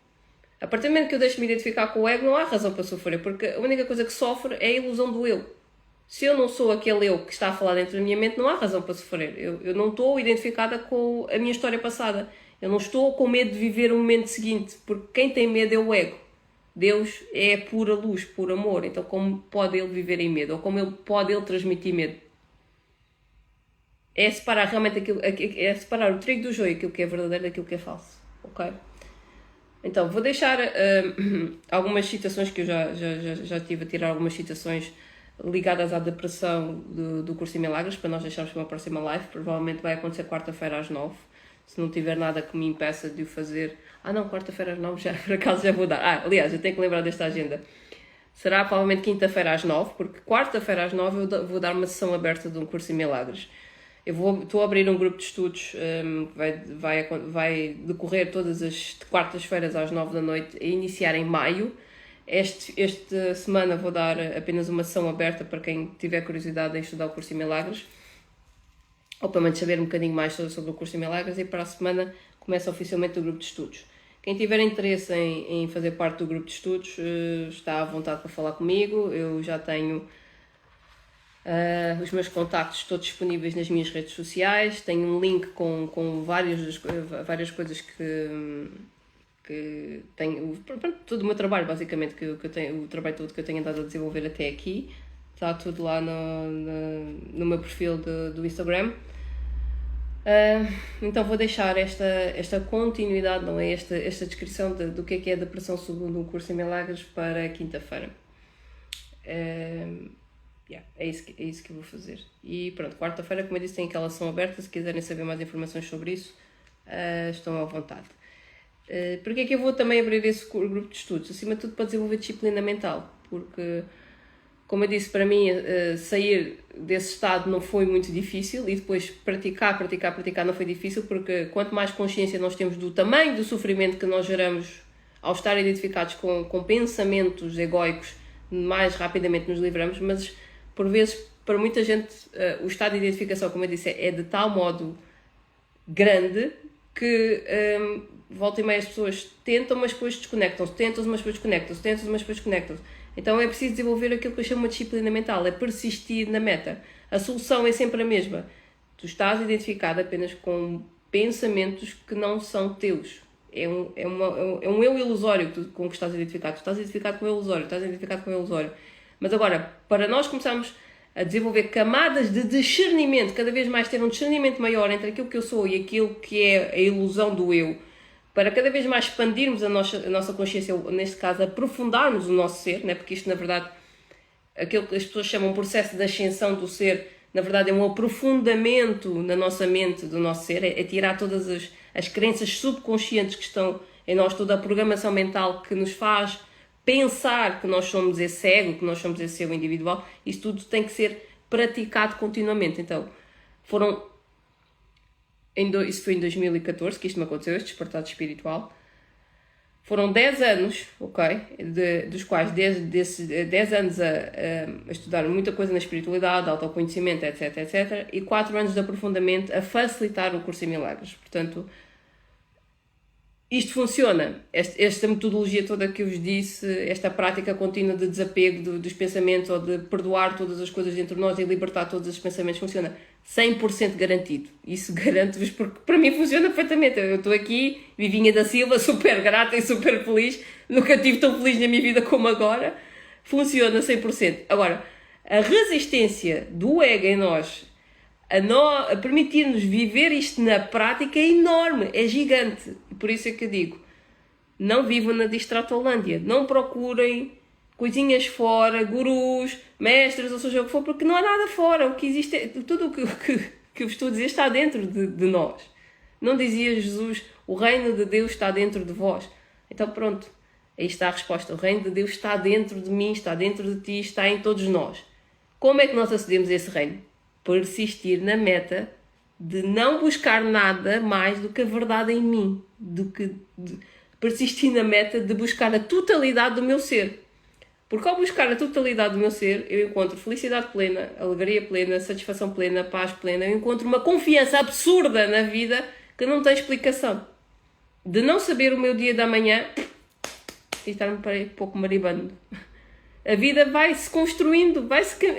A partir do momento que eu deixo-me identificar com o ego, não há razão para sofrer, porque a única coisa que sofre é a ilusão do eu. Se eu não sou aquele eu que está a falar dentro da minha mente, não há razão para sofrer. Eu não estou identificada com a minha história passada. Eu não estou com medo de viver o momento seguinte, porque quem tem medo é o ego. Deus é pura luz, puro amor. Então como pode ele viver em medo? Ou como pode ele transmitir medo? É separar realmente é separar o trigo do joio, aquilo que é verdadeiro daquilo que é falso. Ok? Então, vou deixar algumas citações que eu já estive a tirar algumas citações ligadas à depressão do Curso em Milagres, para nós deixarmos para uma próxima live. Provavelmente vai acontecer quarta-feira às 9, se não tiver nada que me impeça de o fazer. Não, quarta-feira às 9, já, por acaso já vou dar. Aliás, eu tenho que lembrar desta agenda. Será provavelmente quinta-feira às 9, porque quarta-feira às 9 eu vou dar uma sessão aberta de um Curso em Milagres. Estou a abrir um grupo de estudos que vai decorrer todas as quartas-feiras às 9 da noite, a iniciar em maio. Esta semana vou dar apenas uma sessão aberta para quem tiver curiosidade em estudar o Curso em Milagres, ou pelo menos saber um bocadinho mais sobre o Curso em Milagres, e para a semana começa oficialmente o grupo de estudos. Quem tiver interesse em fazer parte do grupo de estudos está à vontade para falar comigo. Eu já tenho os meus contactos todos disponíveis nas minhas redes sociais. Tenho um link com várias coisas que tenho, todo o meu trabalho basicamente, que eu tenho, o trabalho todo que eu tenho andado a desenvolver até aqui, está tudo lá no meu perfil do Instagram. Então vou deixar esta continuidade, não é? Esta descrição do que é a depressão segundo o Curso em Milagres para quinta-feira. É isso que eu vou fazer. E pronto, quarta-feira, como eu disse, tem aquela ação aberta. Se quiserem saber mais informações sobre isso, estão à vontade. Porque é que eu vou também abrir esse grupo de estudos? Acima de tudo para desenvolver disciplina mental, porque, como eu disse, para mim sair desse estado não foi muito difícil, e depois praticar não foi difícil, porque quanto mais consciência nós temos do tamanho do sofrimento que nós geramos ao estar identificados com pensamentos egóicos, mais rapidamente nos livramos. Mas por vezes, para muita gente, o estado de identificação, como eu disse, é de tal modo grande que volta e meia as pessoas tentam, mas depois desconectam-se, tentam, mas depois desconectam-se. Então é preciso desenvolver aquilo que eu chamo de disciplina mental, é persistir na meta. A solução é sempre a mesma. Tu estás identificado apenas com pensamentos que não são teus. É um eu ilusório com que estás identificado. Tu estás identificado com o ilusório. Mas agora, para nós começarmos a desenvolver camadas de discernimento, cada vez mais ter um discernimento maior entre aquilo que eu sou e aquilo que é a ilusão do eu, para cada vez mais expandirmos a nossa consciência, neste caso aprofundarmos o nosso ser, né? Porque isto, na verdade, aquilo que as pessoas chamam de processo de ascensão do ser, na verdade é um aprofundamento na nossa mente do nosso ser, é tirar todas as crenças subconscientes que estão em nós, toda a programação mental que nos faz pensar que nós somos esse ego, que nós somos esse eu individual. Isso tudo tem que ser praticado continuamente. Então, isso foi em 2014 que isto me aconteceu, este despertar espiritual. Foram 10 anos, ok? Dos quais desses 10 anos a estudar muita coisa na espiritualidade, autoconhecimento, etc. E 4 anos de aprofundamento a facilitar o Curso em Milagres. Portanto, isto funciona. Esta metodologia toda que eu vos disse, esta prática contínua de desapego dos pensamentos, ou de perdoar todas as coisas dentro de nós e libertar todos os pensamentos, funciona 100% garantido. Isso garanto-vos, porque para mim funciona perfeitamente. Eu estou aqui, Vivinha da Silva, super grata e super feliz. Nunca estive tão feliz na minha vida como agora. Funciona 100%. Agora, a resistência do ego em nós a permitir-nos viver isto na prática é enorme, é gigante. E por isso é que eu digo, não vivam na distratolândia, não procurem coisinhas fora, gurus, mestres, ou seja o que for, porque não há nada fora. O que existe, tudo o que eu vos estou a dizer está dentro de nós. Não dizia Jesus, o reino de Deus está dentro de vós. Então pronto, aí está a resposta. O reino de Deus está dentro de mim, está dentro de ti, está em todos nós. Como é que nós acedemos a esse reino? Persistir na meta de não buscar nada mais do que a verdade em mim, persistir na meta de buscar a totalidade do meu ser. Porque ao buscar a totalidade do meu ser, eu encontro felicidade plena, alegria plena, satisfação plena, paz plena, eu encontro uma confiança absurda na vida que não tem explicação. De não saber o meu dia da manhã e estar-me um pouco maribando. A vida vai-se construindo,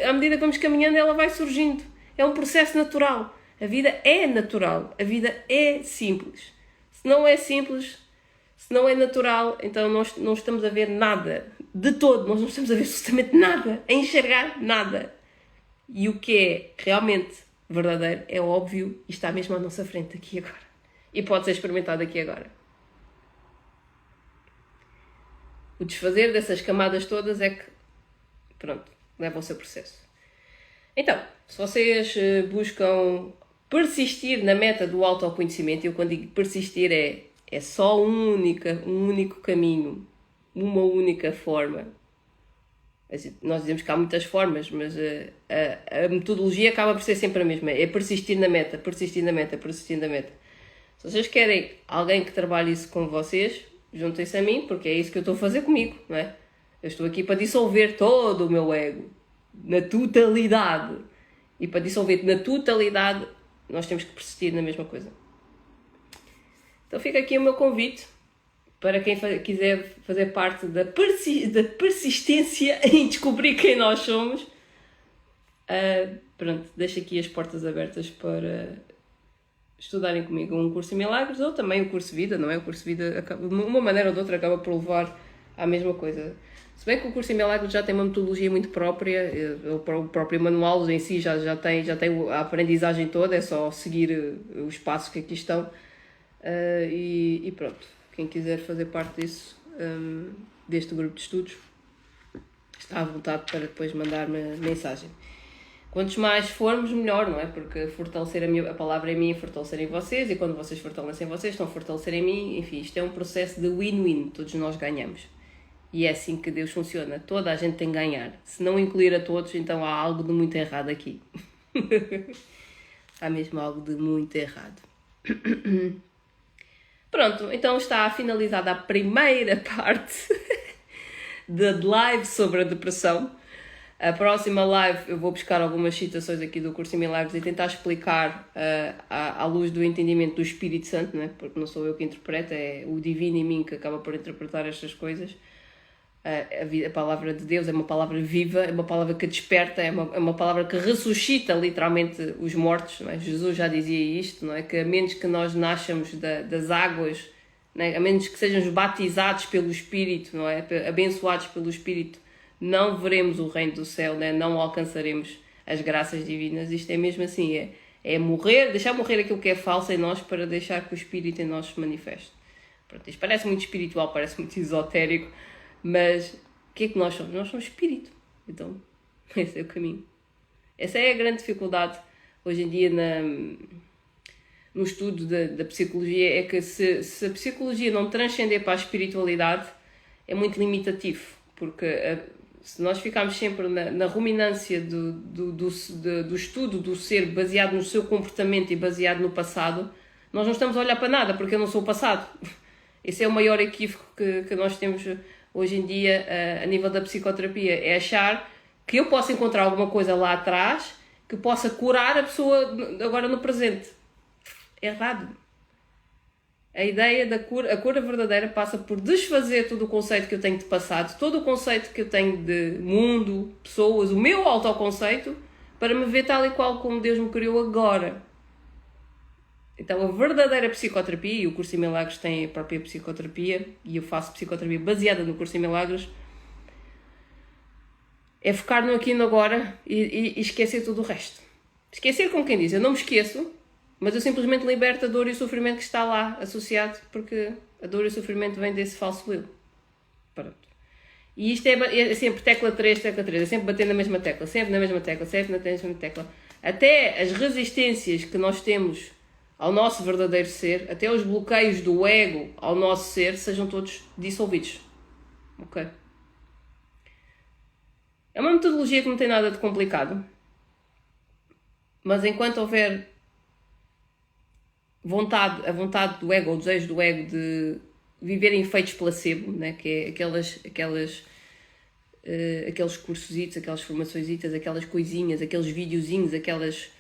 à medida que vamos caminhando, ela vai surgindo. É um processo natural. A vida é natural. A vida é simples. Se não é simples, Se não é natural, então nós não estamos a ver nada. De todo, nós não estamos a ver absolutamente nada. A enxergar nada. E o que é realmente verdadeiro é óbvio e está mesmo à nossa frente aqui agora. E pode ser experimentado aqui agora. O desfazer dessas camadas todas é que, pronto, leva ao seu processo. Então, se vocês buscam persistir na meta do autoconhecimento, eu quando digo persistir é só um único caminho, uma única forma. Nós dizemos que há muitas formas, mas a metodologia acaba por ser sempre a mesma. É persistir na meta, persistir na meta, persistir na meta. Se vocês querem alguém que trabalhe isso com vocês, juntem-se a mim, porque é isso que eu estou a fazer comigo, não é? Eu estou aqui para dissolver todo o meu ego, na totalidade. E para dissolver na totalidade, nós temos que persistir na mesma coisa. Então fica aqui o meu convite para quem quiser fazer parte da persistência em descobrir quem nós somos. Pronto, deixo aqui as portas abertas para estudarem comigo um curso em milagres ou também o curso Vida, não é? O curso Vida, de uma maneira ou de outra, acaba por levar à mesma coisa. Se bem que o curso em milagres já tem uma metodologia muito própria, o próprio manual em si já tem a aprendizagem toda, é só seguir os passos que aqui estão. E pronto, quem quiser fazer parte disso, deste grupo de estudos, está à vontade para depois mandar-me mensagem. Quantos mais formos, melhor, não é? Porque fortalecer a palavra em mim, fortalecer em vocês, e quando vocês fortalecem vocês, estão a fortalecer em mim. Enfim, isto é um processo de win-win, todos nós ganhamos. E é assim que Deus funciona, toda a gente tem que ganhar. Se não incluir a todos, então há algo de muito errado aqui. Há mesmo algo de muito errado. Pronto, então está finalizada a primeira parte da live sobre a depressão. A próxima live eu vou buscar algumas citações aqui do curso em milagres e tentar explicar à luz do entendimento do Espírito Santo, né? Porque não sou eu que interpreto, é o divino em mim que acaba por interpretar estas coisas. A palavra de Deus é uma palavra viva, é uma palavra que desperta, é uma palavra que ressuscita literalmente os mortos, não é? Jesus já dizia isto, não é? Que a menos que nós nasçamos das águas, não é? A menos que sejamos batizados pelo Espírito, não é? Abençoados pelo Espírito, não veremos o reino do céu, né? Não alcançaremos as graças divinas. Isto é mesmo assim, é morrer, deixar morrer aquilo que é falso em nós para deixar que o Espírito em nós se manifeste. Pronto, isto parece muito espiritual, parece muito esotérico, mas o que é que nós somos? Nós somos Espírito. Então, esse é o caminho. Essa é a grande dificuldade hoje em dia no estudo da psicologia, é que se a psicologia não transcender para a espiritualidade, é muito limitativo, porque se nós ficarmos sempre na ruminância do estudo do ser baseado no seu comportamento e baseado no passado, nós não estamos a olhar para nada, porque eu não sou o passado. Esse é o maior equívoco que nós temos hoje em dia a nível da psicoterapia, é achar que eu posso encontrar alguma coisa lá atrás que possa curar a pessoa agora no presente. Errado. A ideia da cura, a cura verdadeira passa por desfazer todo o conceito que eu tenho de passado, todo o conceito que eu tenho de mundo, pessoas, o meu autoconceito, para me ver tal e qual como Deus me criou agora. Então a verdadeira psicoterapia, e o curso em milagres tem a própria psicoterapia, e eu faço psicoterapia baseada no curso em milagres, é focar no aqui e no agora e esquecer tudo o resto. Esquecer como quem diz, eu não me esqueço, mas eu simplesmente liberto a dor e o sofrimento que está lá associado, porque a dor e o sofrimento vêm desse falso eu. Pronto. E isto é sempre tecla 3, é sempre bater na mesma tecla, sempre na mesma tecla, sempre na mesma tecla. Até as resistências que nós temos ao nosso verdadeiro ser, até os bloqueios do ego ao nosso ser, sejam todos dissolvidos. Ok? É uma metodologia que não tem nada de complicado, mas enquanto houver a vontade do ego, o desejo do ego de viver em efeitos placebo, né? Que é aqueles cursositos, aquelas formaçõesitas, aquelas coisinhas, aqueles videozinhos, aqueles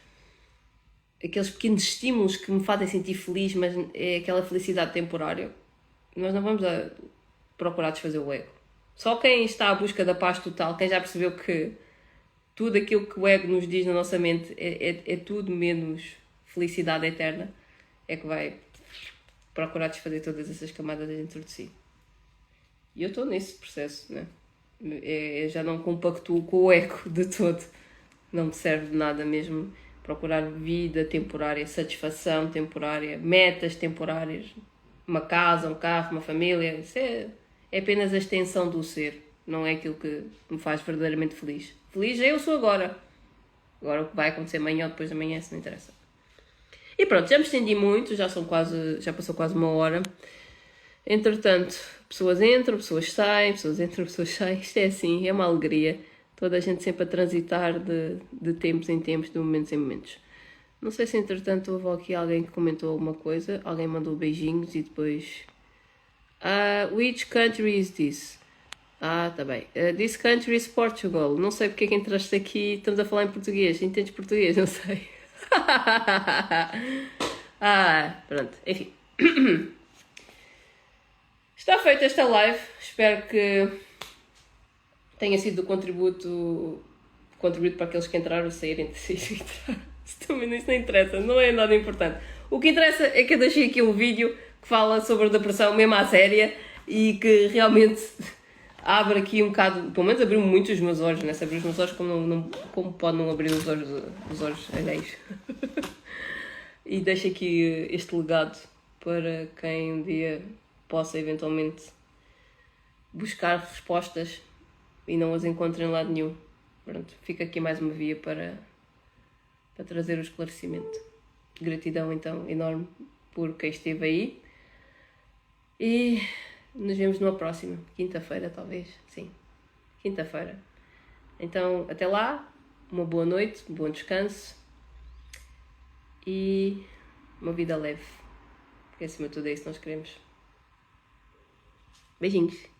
pequenos estímulos que me fazem sentir feliz, mas é aquela felicidade temporária. Nós não vamos procurar desfazer o ego. Só quem está à busca da paz total, quem já percebeu que tudo aquilo que o ego nos diz na nossa mente é tudo menos felicidade eterna, é que vai procurar desfazer todas essas camadas dentro de si. E eu estou nesse processo, né? Eu já não compactuo com o ego de todo. Não me serve de nada mesmo procurar vida temporária, satisfação temporária, metas temporárias, uma casa, um carro, uma família. Isso é apenas a extensão do ser, não é aquilo que me faz verdadeiramente feliz. Feliz eu sou agora. Agora o que vai acontecer amanhã ou depois de amanhã, isso não interessa. E pronto, já me estendi muito, já passou quase uma hora. Entretanto, pessoas entram, pessoas saem, pessoas entram, pessoas saem. Isto é assim, é uma alegria. Toda a gente sempre a transitar de tempos em tempos, de momentos em momentos. Não sei se entretanto houve aqui alguém que comentou alguma coisa, alguém mandou beijinhos e depois... which country is this? Tá bem. This country is Portugal. Não sei porque é que entraste aqui, estamos a falar em português. Entendes português? Não sei. Pronto. Enfim. Está feita esta live. Espero que tenha sido do contributo para aqueles que entraram, saírem de si. Isso não interessa, não é nada importante. O que interessa é que eu deixei aqui um vídeo que fala sobre a depressão mesmo à séria e que realmente abre aqui um bocado, pelo menos abriu muito os meus olhos, né? Se abrir os meus olhos, como pode não abrir os olhos alheios? E deixo aqui este legado para quem um dia possa eventualmente buscar respostas e não as encontre em lado nenhum. Pronto, fica aqui mais uma via para trazer o esclarecimento. Gratidão então enorme por quem esteve aí e nos vemos numa próxima, quinta-feira talvez, sim, quinta-feira. Então até lá, uma boa noite, um bom descanso e uma vida leve, porque acima de tudo é isso que nós queremos. Beijinhos!